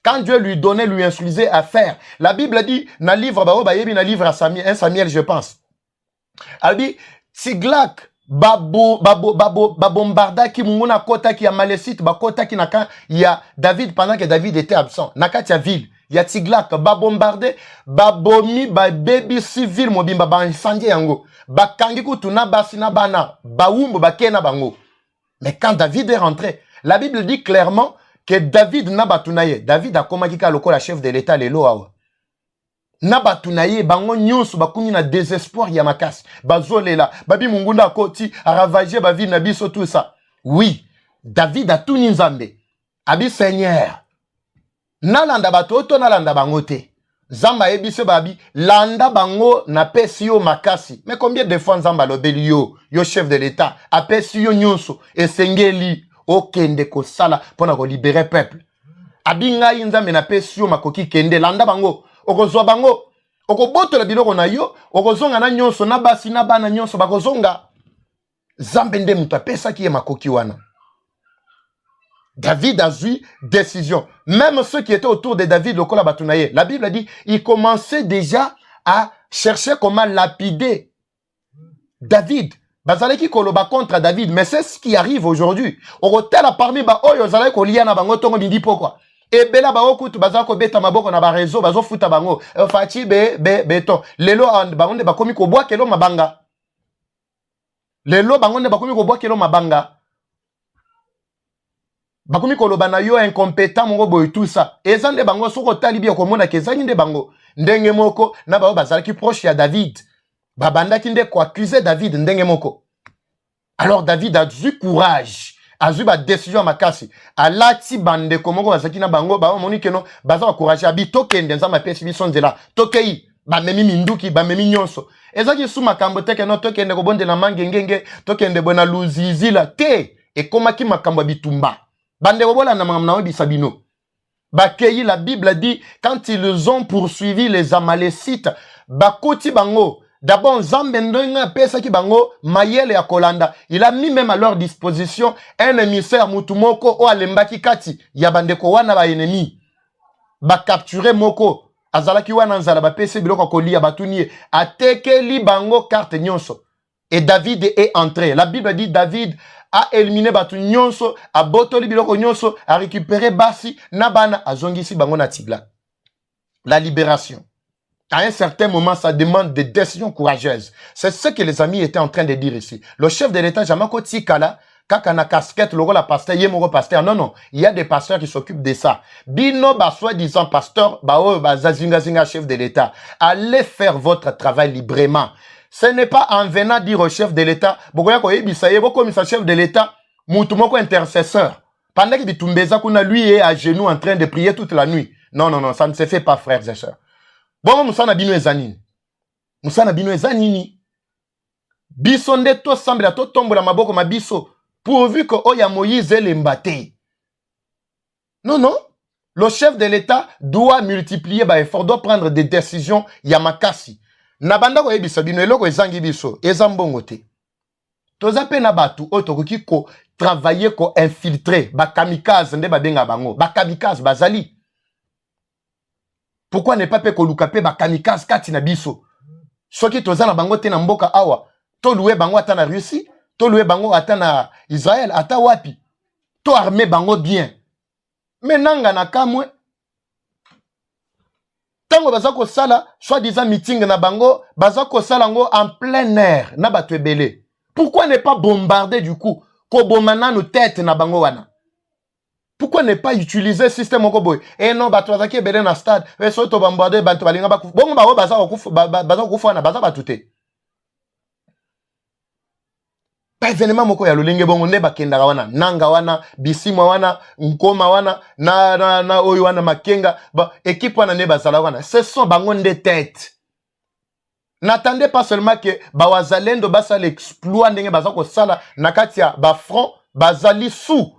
quand Dieu lui donnait, lui instruisait à faire, la Bible dit na livre na livre à Samuel, 1 Samuel je pense, elle dit Tsiglak bombarda ki munguna kota ki ya Malécite ba kota ki naka ya David pendant que David était absent nakati ya ville ya Tsiglak bombardé bomi baby civil mobimba ba incendie yango bakangi kutuna basi na bana baumbo bakena bango. Mais quand David est rentré, la Bible dit clairement que David n'a batunaye. David a komaki ka lokola chef de l'état lelo awa. Na batunaye bango nyonso bakuni na désespoir ya makasi. Bazolela, babi mungunda koti, aravager ba vie na biso tout ça. Oui, David a tout nzambe. Abi Seigneur. Nalanda batoto nalanda bangote. Zamba ebise babi landa bango na pesi yo makasi. Mais combien de fois Zamba lobeli yo chef de l'état a pesi yo nyonso esengeli okende ko sala pona ko libérer peuple. Abinga nzambe na pesi yo makoki kende landa bango okozwa bango okobotola biloko na yo okozonga na nyonso na basi na bana nyonso bakozonga. Zambe nde mutu apesa ki ye makoki wana. David a eu décision. Même ceux qui étaient autour de David, le Kolabatunaye, la Bible dit, ils commençaient déjà à chercher comment lapider David. Bazaleki koloba contre David, mais c'est ce qui arrive aujourd'hui. Au hôtel parmi ba oyo zalaki koliana bango tongo bindi pokwa. Et bela ba okutu bazako beta maboko na ba réseau bazo futa bango. Fachi beton. Lelo bango de bakomi ko boa kelo mabanga. Lelo bango de bakomi ko boa kelo mabanga. Bakomi koloba na yo incompétent mongo boy tout ça. Ezande bango soko talibi okomona kezangi nde bango. Ndenge moko na ba bazalaki proche ya David. Babanda kinde ko accuser David ndenge moko. Alors David a eu courage, a eu ba décision makasi. Alati bande komoko bazaki na bango ba moni keno baza courage abi tokende nzama pesi biso nzela. Tokei ba memi minduki ba memi nyonso. Ezaki suma makambo teke no tokende ko bondela mangengenge, tokende bona luzizila te e komaki makambo bitumba. Bande bobola na mamna bisabino. Bakeyi, la Bible dit quand ils ont poursuivi les Amalécites, bakoti bango D'abord, Zambendonga pesa ki bango mayele ya kolanda. Il a mis même à leur disposition un émissaire mutumoko o alembaki kati ya bandeko wana ba ennemi. Ba capturer moko azalaki wana nzala ba pesa biloko kolia batunie atekeli bango carte nyonso. Et David est entré. La Bible dit David a éliminé batu nyonso, a botoli biloko nyonso, a récupéré basi nabana azongisi bango na Tigla. La libération. À un certain moment, ça demande des décisions courageuses. C'est ce que les amis étaient en train de dire ici. Le chef de l'État, Jamako Tikala, kakana casquette, le rôle pasteur, yemoro pasteur. Non, non. Il y a des pasteurs qui s'occupent de ça. Bino, soi-disant pasteur, zazinga, chef de l'État. Allez faire votre travail librement. Ce n'est pas en venant dire au chef de l'État, comme chef de l'État, moutumoko intercesseur. Pendant que Bitumbeza, lui est à genoux en train de prier toute la nuit. Non, non, non, ça ne se fait pas, frères et sœurs. Bon, Moussa Nabino ezanini. Moussa Nabino ezanini. Biso nde to sambela to tombola maboko mabiso. Pourvu que Oya Moïse l'embate. Non, non. Le chef de l'État doit multiplier ba effort, doit prendre des décisions yamakasi. Nabanda ko ebisa bino eloko ezangi biso, ezambongo te. Toza pe na batu otokoki ko travailler ko infiltrer ba kamikaze nde ba benga bango. Ba kamikaze bazali. Pourquoi ne pas pe koluka pe ba kamikaze kati na biso? Soki toza na bango te na mboka awa, to loué bango ata na Russie, to loué bango ata na Israël, ata wapi. To armé bango bien. Mais nanga na kamwe. Tango bazako sala, soi-disant meeting na bango, bazako sala ngo en plein air, na batu ebele. Pourquoi ne pas bombarder du coup? Ko bomana no tête na bango wana. Pourquoi ne pas utiliser le système Okoboy? Eh non, bah tu vas qui est dans le stade. Eh soit tu bombarder, bah tu vas linga baku. Bon bah baza okufu, baza okufu na baza batute. Pas événement moko ya lolenge bongo ne bakenda wana, nanga wana, bisimwa wana, nkoma wana, na oyo wana makenga, ba équipe wana ne bazala wana. Ce sont bango de tête. N'attendez pas seulement que bawazalendo basa l'exploit ndenge bazako sala nakatia ba front bazali sous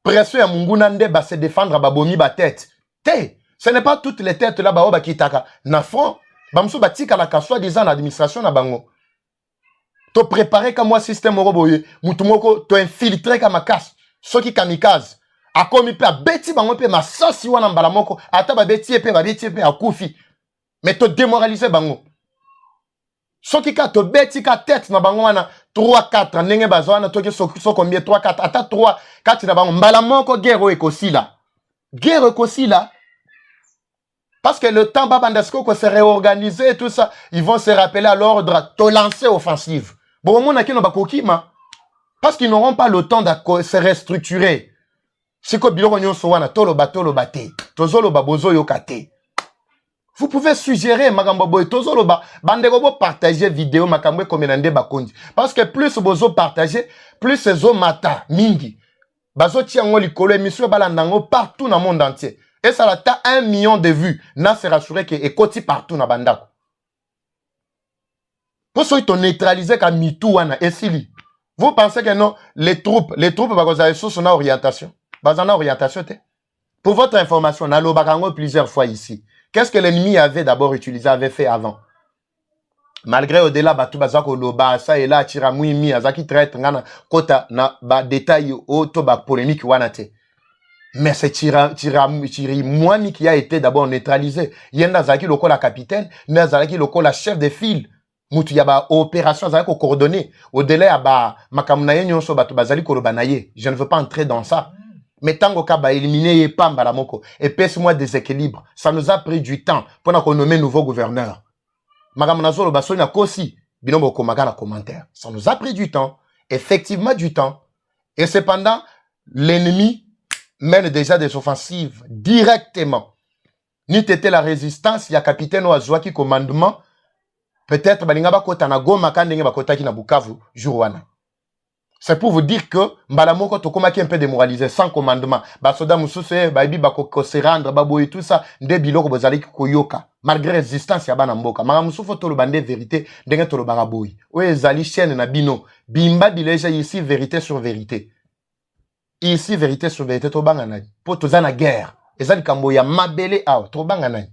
pression ya munguna nde ba se défendre babomi ba tête. Té, ce n'est pas toutes les têtes là ba kitaka na front, bamso batika la kaswa disant l'administration na bango. To préparer comme moi système roboye, mutumoko to infiltrer comme makas, soki kamikaze. Akomi pe beti bango pe masasi wana mbala moko, ata ba beti pe akufi. Mais to démoraliser bango. Soki ka to beti ka tête na bango wana 3-4 ndenge bazwana toki so combien 3-4 ata 3-4 na bango mbala moko guerre ekosila. Guerre ekosila. Parce que le temps babandesko ko se réorganiser et tout ça, ils vont se rappeler à l'ordre to lancer offensive. Bon mona kino bakokima parce qu'ils n'auront pas le temps de se restructurer. Siko biloko nyonso wana tolo bate. Tozolo babozo yokate. Vous pouvez suggérer makambo boy tozolo ba bandeko bo partager vidéo makambo komenande bakondi parce que plus bozo partager plus ezo mata mingi bazo tiango likolo émission balandango partout dans le monde entier et ça a ta 1 million de vues na se rassurer que ekoti partout na bandako pour ceux qui neutraliser ka mitou wana esili. Vous pensez que non les troupes bakoza sous son orientation bazana orientation te. Pour votre information na lo bakango plusieurs fois ici. Qu'est-ce que l'ennemi avait d'abord utilisé, avait fait avant? Malgré au-delà, batu bazako loba, ça et là, tiramouimi, azaki traite, ngana, kota, na, ba, détail, auto, ba, polémique, wanate. Mais c'est tiramouimi qui a été d'abord neutralisé. Yenda zaki loko la capitaine, nazaki loko la chef de file. Moutu yaba opération, zaki ko coordonné. Au-delà, yaba, makamunaye nyonso, batu bazali kolobanaye. Je ne veux pas entrer dans ça. Mais tant qu'on a éliminé Pamba la moko et pèse-moi déséquilibre, ça nous a pris du temps pour qu'on nomme nouveau gouverneur. Magamonazolo Bassonia Kosi, binombo komaga na commentaire. Ça nous a pris du temps, effectivement du temps. Et cependant, l'ennemi mène déjà des offensives directement. Ni t'étais la résistance, il y a capitaine Oazwa qui commandement. Peut-être balingaba kota na goma kandenge bakota ki na Bukavu jourwana. C'est pour vous dire que Mbalamoko Tokoma qui est un peu démoralisé, sans commandement. Basoda Moussousse, Babi Bako se rendre, Babo et tout ça, des biloko bozali koyoka. Malgré résistance, ya banamboka. Maramoussoufo tolo bande vérité, dengue tolo baraboui. Oye zali chaîne na bino. Bimba bileja ici vérité sur vérité. Ici vérité sur vérité, to banganay. Po tozana guerre. Ezali kambo ya mabele awa, to banganay.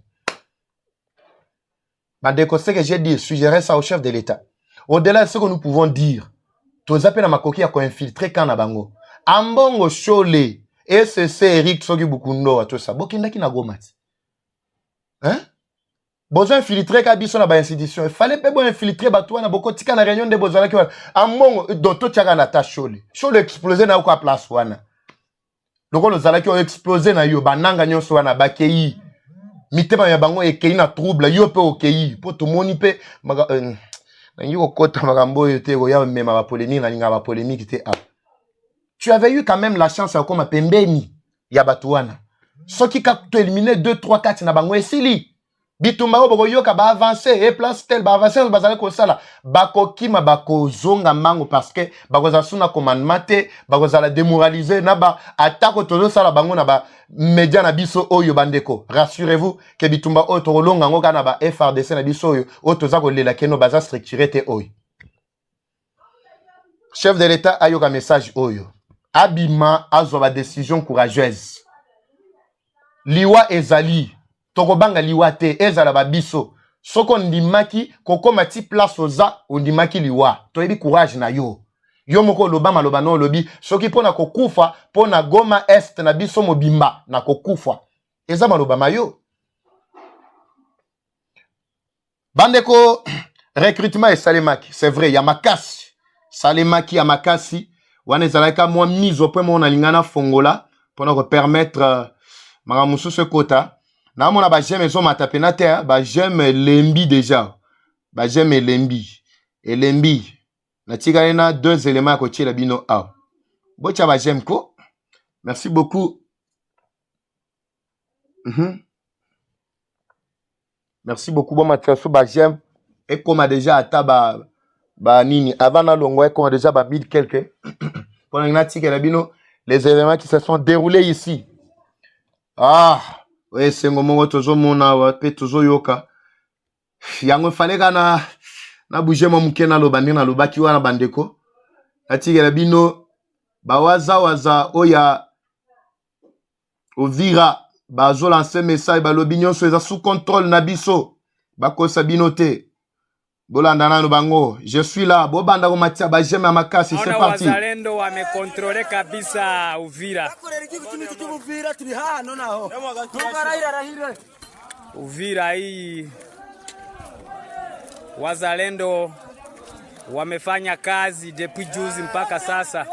Bandeko, ce que j'ai dit, suggérer ça au chef de l'État. Au-delà de ce que nous pouvons dire, tous appels à Makoki à infiltrer Kanabango. Ambongo Chole, SC Eric Sogi Bukundo, tout ça. Bokinda ki na gomati. Hein? Besoin infiltrer Kabiso na ba institution. Il fallait pas infiltrer Batouana Boko Tika na réunion de besoin ki ambongo Dr. Tiaga na ta Chole. Chole explosé na kwa place wana. Loko lo zala ki o explosé na yo bananga nyonso wana bakei. Mitema ya bango ekei na trouble yo pe okei po to moni pe maga yo kota magambo yote go ya mema ba polémique na linga ba polémique te a. Tu avais eu quand même la chance à comme pembeni ya batuana. Soki ka to éliminer 2 3 4 na bango esili. Bitumba boko yoka ba avancer et place tel ba avancer bazala ko sala bako kima bako zonga mango parce que bako za suna commandement te bako za la démoraliser na ba attaque tozo sala bango na ba média na biso oyo bandeko. Rassurez-vous que bitumba o to longa ngo kana ba FRDC na biso oyo o toza ko lela keno baza structuré te oyo. Chef de l'État ayoka message oyo. Abima azo ba décision courageuse. Liwa ezali Tokobanga liwa te ezala ba biso. Soko ndimaki kokoma ti place oza ondimaki liwa. Toyebi courage na yo. Yo moko loba maloba no lobi soki pona kokufa pona Goma Est na biso mobimba na kokufa. Eza maloba mayo. Bandeko recrutement et salemaki, c'est vrai, ya makasi. Salemaki ya makasi wana ezalaka mwa mise au point mona lingana fongola pona permettre magamusu ce quota. Na mona ba j'aime ezo matapena te ba j'aime lembi déjà. Ba j'aime lembi. Et lembi na tika na 2 éléments ko tchela bino a. Bocha ba j'aime ko. Merci beaucoup. Merci beaucoup bon mathiasu ba j'aime et comme déjà ata ba nini avant na longo et comme déjà ba 1000 quelques. Pendant na tika la bino les événements qui se sont déroulés ici. Ah oui, c'est un moment où tozo mona wa pe tozo yoka. Yango fallait kana na bouger mo mukena lo bandi na lo baki wana bandeko. Atigela bino bawaza oya Ovira bazo lancer message ba lobinyon so eza sous contrôle na biso. Bakosa binote. Bolanda no bango. Je suis là. Bobanda ko matia ba jema makasi, c'est parti. Wazalendo wamekontrole kabisa Uvira. Uvira hii wazalendo wamefanya kazi depuis juzi mpaka sasa.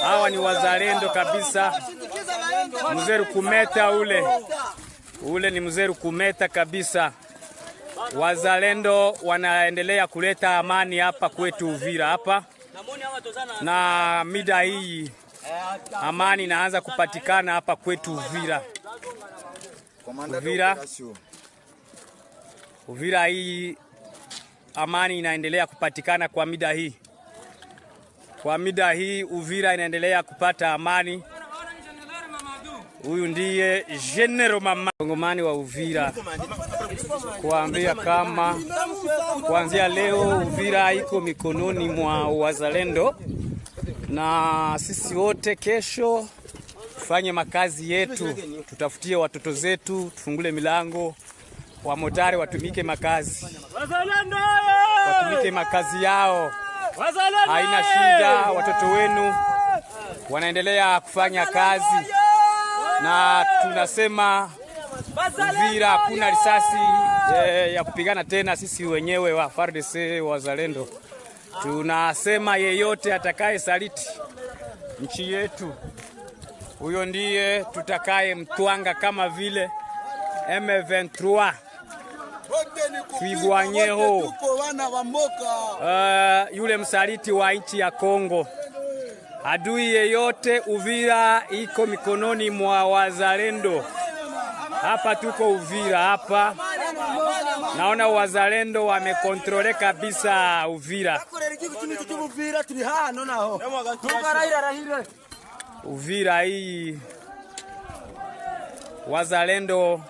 Hawa ni wazalendo kabisa. Mzeru kumeta ule ni mzeru kumeta kabisa. Wazalendo wanaendelea kuleta amani hapa kwetu Uvira hapa. Na mida hii amani inaanza kupatikana hapa kwetu Uvira hii amani inaendelea kupatikana kwa mida hii. Kwa mida hii Uvira inaendelea kupata amani. Huyu ndiye General Mama Kongomani wa Uvira. Kuambia kama kuanzia leo Uvira iko mikononi mwa wazalendo na sisi wote kesho tufanye makazi yetu, tutafutie watoto zetu, tufungule milango, wa motari watumike makazi. Wazalendo watumike makazi yao. Haina shida, watoto wenu wanaendelea kufanya kazi. Na tunasema Uvira hakuna risasi ya kupigana tena sisi wenyewe wa FARDC wazalendo. Tunasema yeyote atakaye saliti nchi yetu, huyo ndiye tutakaye mtwanga kama vile M23. Twigwanyeho yule msaliti wa nchi ya Kongo. Adui yeyote, Uvira iko mikononi mwa wazalendo. Hapa tuko Uvira hapa. Naona wazalendo wamekontrole kabisa Uvira. Uvira hii wazalendo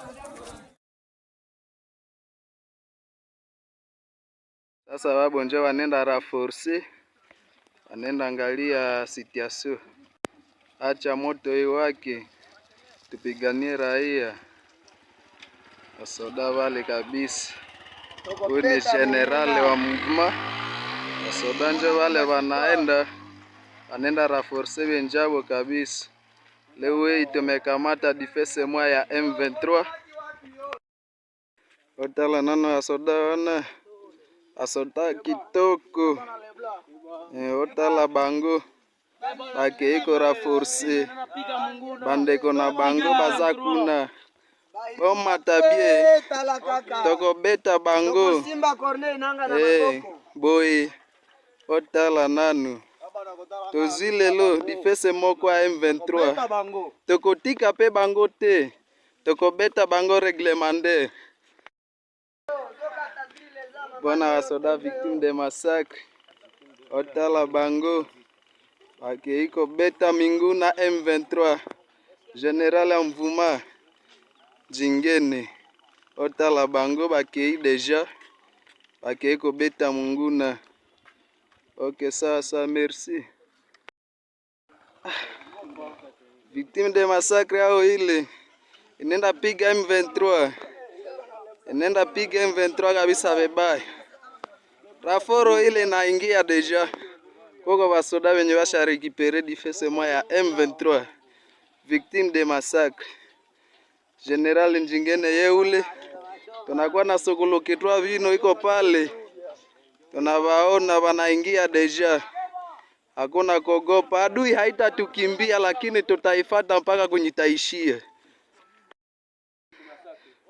sasa babo nje wanenda raforce, wanenda angalia situation. Acha moto iwake, tupiganie raia. Wasoda wale kabisa. Huyu ni generali wa mouvement. Wasoda njo wale wanaenda raforce benjabo kabisa. Leo hii tumekamata defense moja ya M23. Otala nano ya soda wana asoda kitoko. Otala bango bake iko raforce. Bandeko na bango bazakuna. Boma tabie toko beta bango. Boy otala nanu tozile lo difese moko ya M23 toko tika pe bango te toko beta bango reglementaire. Bona wasoda victime de massacre otala bango bake iko beta mingu na M23 general ya mvuma jingene otala bango bake deja bake iko beta munguna. Ok, ça, merci. Victime de massacre yao ile inenda piga M23, inenda piga M23 kabisa bebaya. Raforo ile naingia deja koko basoda wenye basha récupérer defense moja ya M23. Victime de massacre General Njingene yeule, tunakuwa na sokolo kitwa vino iko pale, tunawaona wanaingia deja. Hakuna kogopa, adui haitatukimbia lakini tutaifata mpaka kunyitaishia.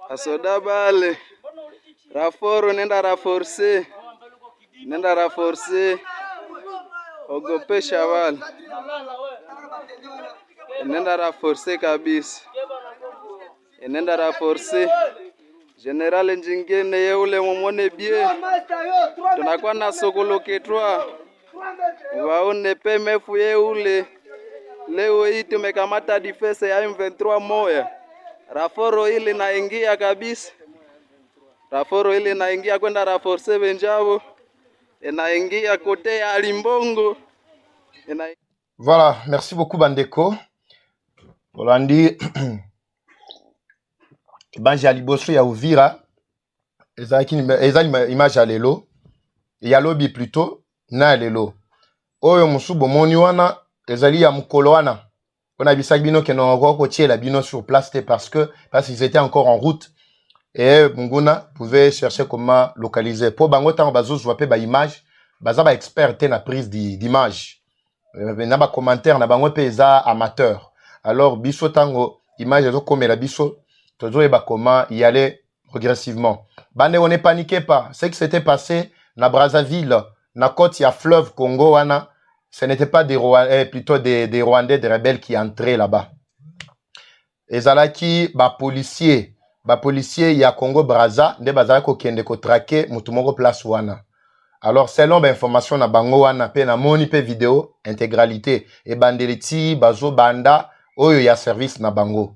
Asoda bale raforo nenda raforce ogopesha wale nenda raforce kabisa, nenda raforce. General Njingene yeule momone bie, tunakuwa na sokolo ketwa waone PMF yeule. Leo hii tumekamata defense ya M23 moya. Raforo ile naingia kabisa, raforo ile naingia kwenda raforce benjabo, inaingia kote ya Limbongo. Voilà, merci beaucoup Bandeko. Olandi Banja liboso ya Uvira ezaki image ya lelo ya lobi plutôt na lelo oyo musubo moni wana ezali ya mukolo wana on bisaki bino ke no ko tiela bino sur place parce qu'ils étaient encore en route et Munguna pouvait chercher comment localiser pour bango tant bazo zo pe ba image baza ba expert na prise d'image na ba commentaire na bango pe za amateur. Alors biso tango image zo komela biso toujours comment y aller progressivement. Bande on ne paniquez pas. Ce qui s'était passé na Brazzaville, na côte ya fleuve Congo wana, ce n'était pas des Rwandais, plutôt des Rwandais, des rebelles qui entraient là-bas. Ezalaki ba policier ya Congo Brazza nde bazala ko kende ko traquer mutu moko place wana. Alors selon ba information na bango wana pe na moni pe vidéo intégralité et bandeliti bazo banda oyo ya service na bango.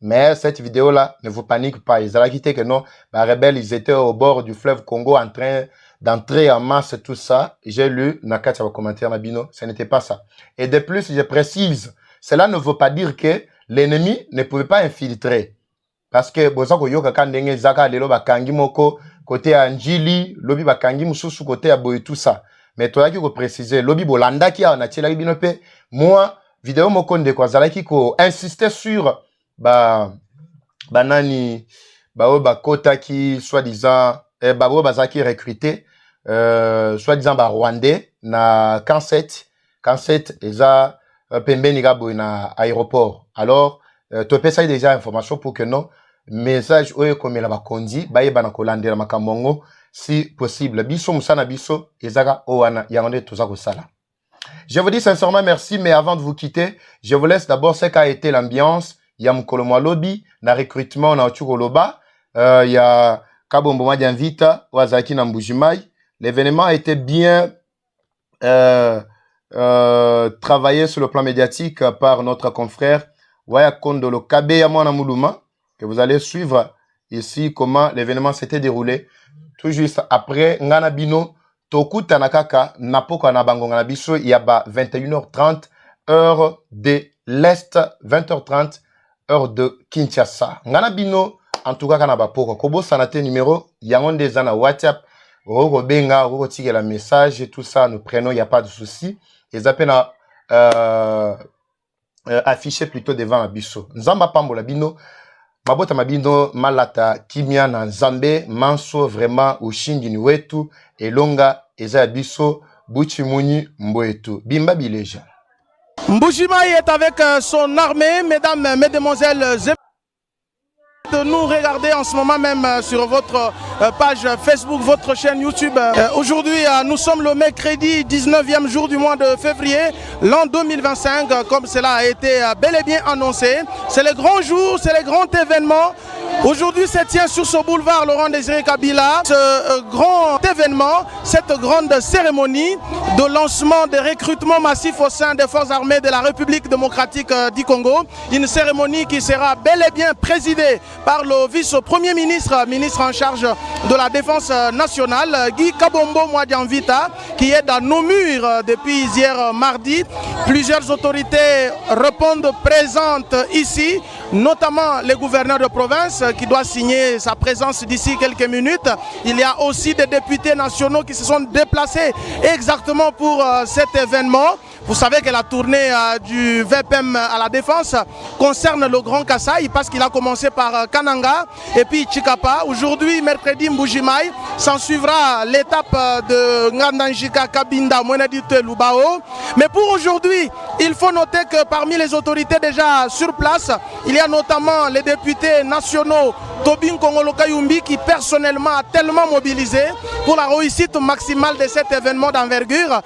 Mais cette vidéo-là ne vous panique pas. Ils ont quitté que non, les rebelles, ils étaient au bord du fleuve Congo en train d'entrer en masse, tout ça. J'ai lu, Nakati va commenter Mabino, ce n'était pas ça. Et de plus, je précise, cela ne veut pas dire que l'ennemi ne pouvait pas infiltrer. Parce que, bozako yoka kandenge zaka lelo bakangi moko, côté Anjili, lobi bakangi mususu côté Aboy, tout ça. Mais toi, qui préciser, lobi bolanda qui a natia la binope, moi, vidéo moko ndeko zalaki ko insister sur banani kota qui soi-disant bazaki recruté soi-disant rwandais na Kanset eza pembeni gabo na aéroport. Alors tu peux ça déjà information pour que non message oyo komela bakondi bayeba na kolandela makambo si possible biso musana biso ezaka owana yango toza ko sala. Je vous dis sincèrement merci, mais avant de vous quitter, je vous laisse d'abord ce qu'a été l'ambiance. Il y a Mkolomwa Lobby, na recrutement na Ochukoloba, il y a Kabombo Madianvita, Wazaki na Mbujimai. L'événement a été bien travaillé sur le plan médiatique par notre confrère Waya Kondolo Kabeya Mwana Muluma, que vous allez suivre ici comment l'événement s'était déroulé. Tout juste après Ngana Bino, Tokuta Nakaka, Napoka Nabango Nganabiso, il y a 21h30, heure de l'Est, 20h30. Heure de Kinshasa. Ngana bino en tout cas kana bapoko kobo sanate numéro yango ndeza na WhatsApp roko benga roko tikela message tout ça nous prenons, il y a pas de souci. Les appels affiché plutôt devant abisso nzamba pambola bino mabota mabino malata kimia na nzambe manso vraiment ushindi wetu elonga eza abisso buchimuni mbwetu bimba bileja. Mbujimayi est avec son armée, mesdames, mesdemoiselles. De nous regarder en ce moment même sur votre page Facebook, votre chaîne YouTube. Aujourd'hui, nous sommes le mercredi 19e jour du mois de février, l'an 2025, comme cela a été bel et bien annoncé. C'est le grand jour, c'est le grand événement. Aujourd'hui, se tient sur ce boulevard Laurent-Désiré Kabila ce grand événement, cette grande cérémonie de lancement des recrutements massifs au sein des forces armées de la République démocratique du Congo. Une cérémonie qui sera bel et bien présidée par le vice-premier ministre, ministre en charge de la défense nationale, Guy Kabombo Mwadianvita, qui est dans nos murs depuis hier mardi. Plusieurs autorités répondent présentes ici, notamment les gouverneurs de province qui doit signer sa présence d'ici quelques minutes. Il y a aussi des députés nationaux qui se sont déplacés exactement pour cet événement. Vous savez que la tournée du VPM à la défense concerne le Grand Kasaï parce qu'il a commencé par Kananga et puis Chikapa. Aujourd'hui, mercredi, Mbujimayi, s'en suivra l'étape de Ngandanjika, Kabinda, Mwenedite, Lubao. Mais pour aujourd'hui, il faut noter que parmi les autorités déjà sur place, il y a notamment les députés nationaux Tobin Kongolo Kayumbi qui personnellement a tellement mobilisé pour la réussite maximale de cet événement d'envergure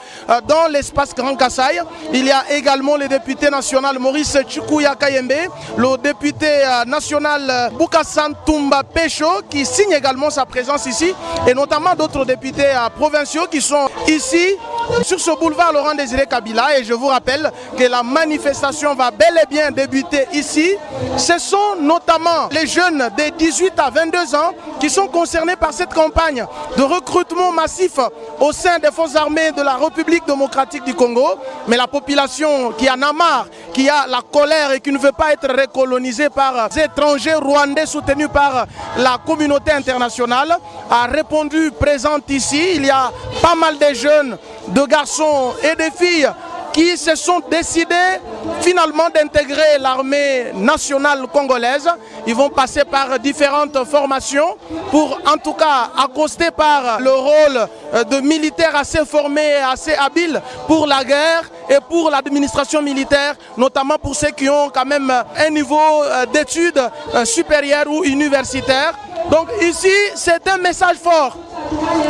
dans l'espace Grand Kasaï. Il y a également le député national Maurice Chikuya Kayembe, le député national Boukasan Tumba Pecho qui signe également sa présence ici et notamment d'autres députés provinciaux qui sont ici sur ce boulevard Laurent-Désiré Kabila. Et je vous rappelle que la manifestation va bel et bien débuter ici. Ce sont notamment les jeunes de 18 à 22 ans qui sont concernés par cette campagne de recrutement massif au sein des forces armées de la République démocratique du Congo. Mais la population qui en a marre, qui a la colère et qui ne veut pas être recolonisée par des étrangers rwandais soutenus par la communauté internationale, a répondu présente ici. Il y a pas mal de jeunes, de garçons et de filles qui se sont décidés finalement d'intégrer l'armée nationale congolaise. Ils vont passer par différentes formations pour en tout cas accoster par le rôle de militaires assez formés, assez habiles pour la guerre et pour l'administration militaire, notamment pour ceux qui ont quand même un niveau d'études supérieures ou universitaires. Donc ici, c'est un message fort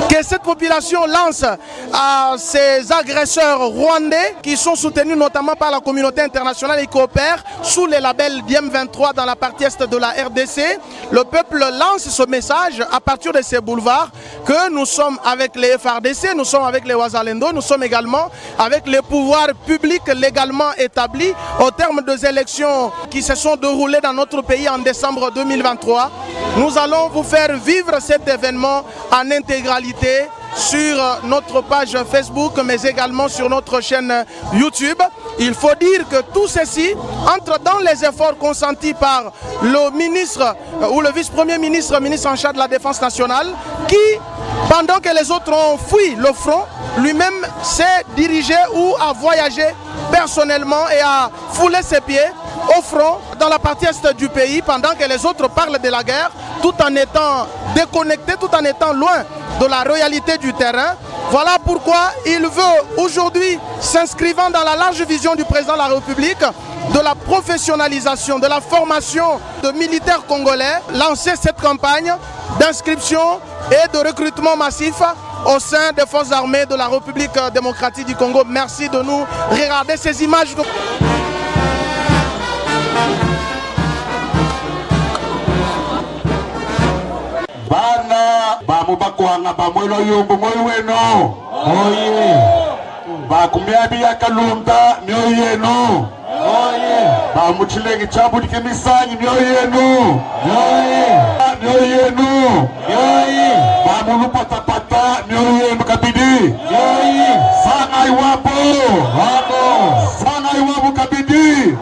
que cette population lance à ces agresseurs rwandais qui sont soutenus notamment par la communauté internationale et qui coopèrent sous le label DM23 dans la partie est de la RDC. Le peuple lance ce message à partir de ces boulevards que nous sommes avec les FRDC, nous sommes avec les Wazalendo, nous sommes également avec les pouvoirs publics légalement établis au terme des élections qui se sont déroulées dans notre pays en décembre 2023. Nous allons vous faire vivre cet événement en intégralité sur notre page Facebook mais également sur notre chaîne YouTube. Il faut dire que tout ceci entre dans les efforts consentis par le ministre ou le vice-premier ministre, ministre en charge de la Défense nationale, qui, pendant que les autres ont fui le front, lui-même s'est dirigé ou a voyagé personnellement et a foulé ses pieds au front dans la partie est du pays pendant que les autres parlent de la guerre tout en étant déconnectés, tout en étant loin de la réalité du terrain. Voilà pourquoi il veut aujourd'hui, s'inscrivant dans la large vision du président de la République, de la professionnalisation, de la formation de militaires congolais, lancer cette campagne d'inscription et de recrutement massif au sein des forces armées de la République démocratique du Congo. Merci de nous regarder ces images. Bana bamubakwanga bamwelo yumbu moyo weno oye bakumyabi yakalumba myoyo yenu oye bamuchilengi chambu dikimisanyi myoyo yenu myoyo yenu bamulupatapata myoyo yenu kabidi sana iwapo sana iwapo kabidi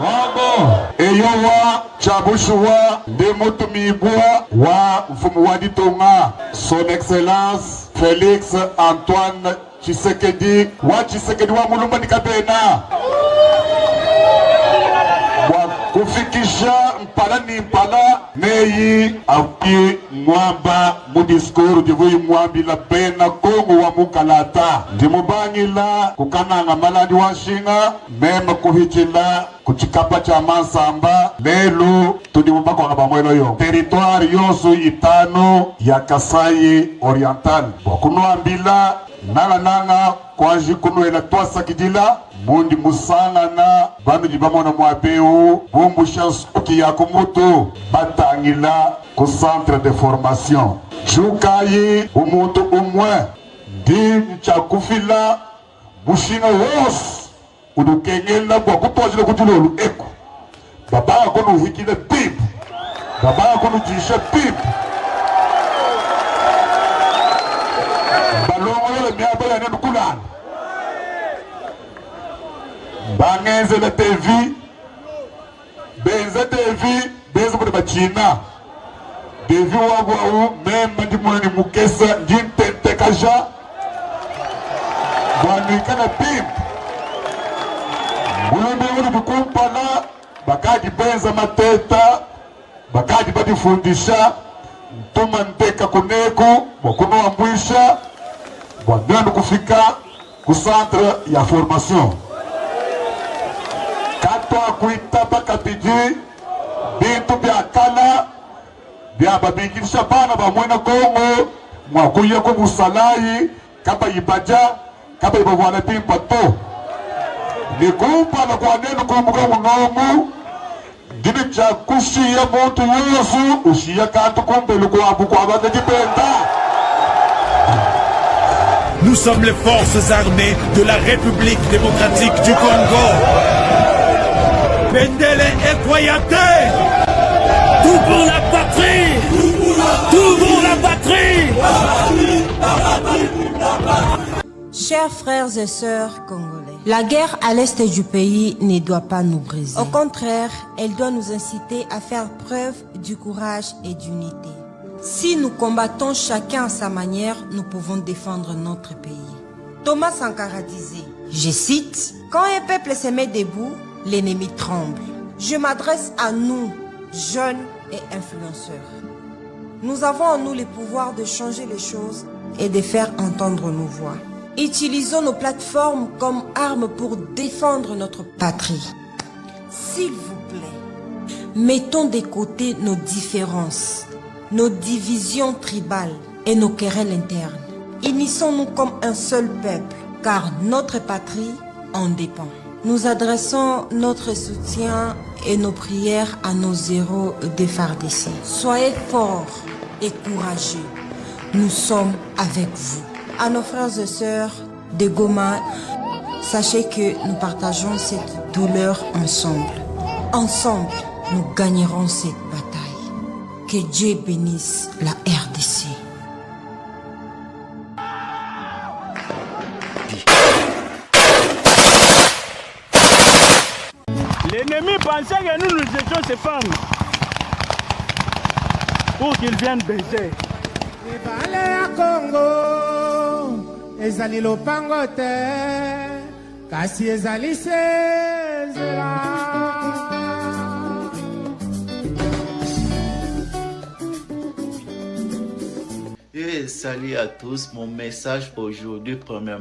eyowa chabushuwa nde moto mibwa wa mfumu wa ditonga son excellence Félix Antoine Tshisekedi wa mulumba nikapena kufikisha mpala ni mpala neyi api mwamba mu discours divuyi mwambi la pena Kongo wa mukalata ndimubangila kukananga malandi wa nshinga mema kuhikila kuchikapa cha Mansamba lelo tudimubakwa bamwelo yo territoire yosu itano ya Kasai Oriental wakunoambila nanga kwa jikunoela twasa kidila mundi musangana banu jibamona mwabeu bumbusha suki ya kumutu batangila ku centre de formation chukayi umuntu umwe ndi chakufila bushinga wos udukengela kwa kutwajile kutulolu eko baba kono hikile pip baba kono jisha pip balongo yele miabala nenu kulana bangenze la TV benza TV benza kwa bachina devi wagwa mema ndi mwana mukesa njintente kaja mwanikana pimp mulumbi uli bukumpala bakadi benza mateta bakadi badifundisha ntuma nteka kuneku wakuno wambwisha wanenu kufika ku centre ya formation kato akuitapa kapiji bintu bya kala bya babingilisha bana bamwena Kongo mwakuya ko musalayi kapa ibaja kapa ibavwana pimpa to nikumpala kwa nenu kumbuka munomu dini cha kushiya muntu yosu ushiya kantu kumbelu kwa abu kwa bada jipenda. Nous sommes les forces armées de la République démocratique du Congo. Bendele Ekoyate, tout pour la patrie, tout pour la patrie. Chers frères et sœurs congolais, la guerre à l'est du pays ne doit pas nous briser. Au contraire, elle doit nous inciter à faire preuve du courage et d'unité. Si nous combattons chacun à sa manière, nous pouvons défendre notre pays. Thomas Sankara disait, je cite, « Quand un peuple se met debout, l'ennemi tremble. » Je m'adresse à nous, jeunes et influenceurs. Nous avons en nous le pouvoir de changer les choses et de faire entendre nos voix. Utilisons nos plateformes comme armes pour défendre notre patrie. S'il vous plaît, mettons de côté nos différences, nos divisions tribales et nos querelles internes. Unissons-nous comme un seul peuple, car notre patrie en dépend. Nous adressons notre soutien et nos prières à nos héros défardés. Soyez forts et courageux. Nous sommes avec vous. À nos frères et sœurs de Goma, sachez que nous partageons cette douleur ensemble. Ensemble, nous gagnerons cette bataille. Que Dieu bénisse la RDC. L'ennemi pensait que nous étions ces femmes pour qu'ils viennent baiser. Ezali lopango te kasi ezali sezela. Et salut à tous, mon message aujourd'hui premièrement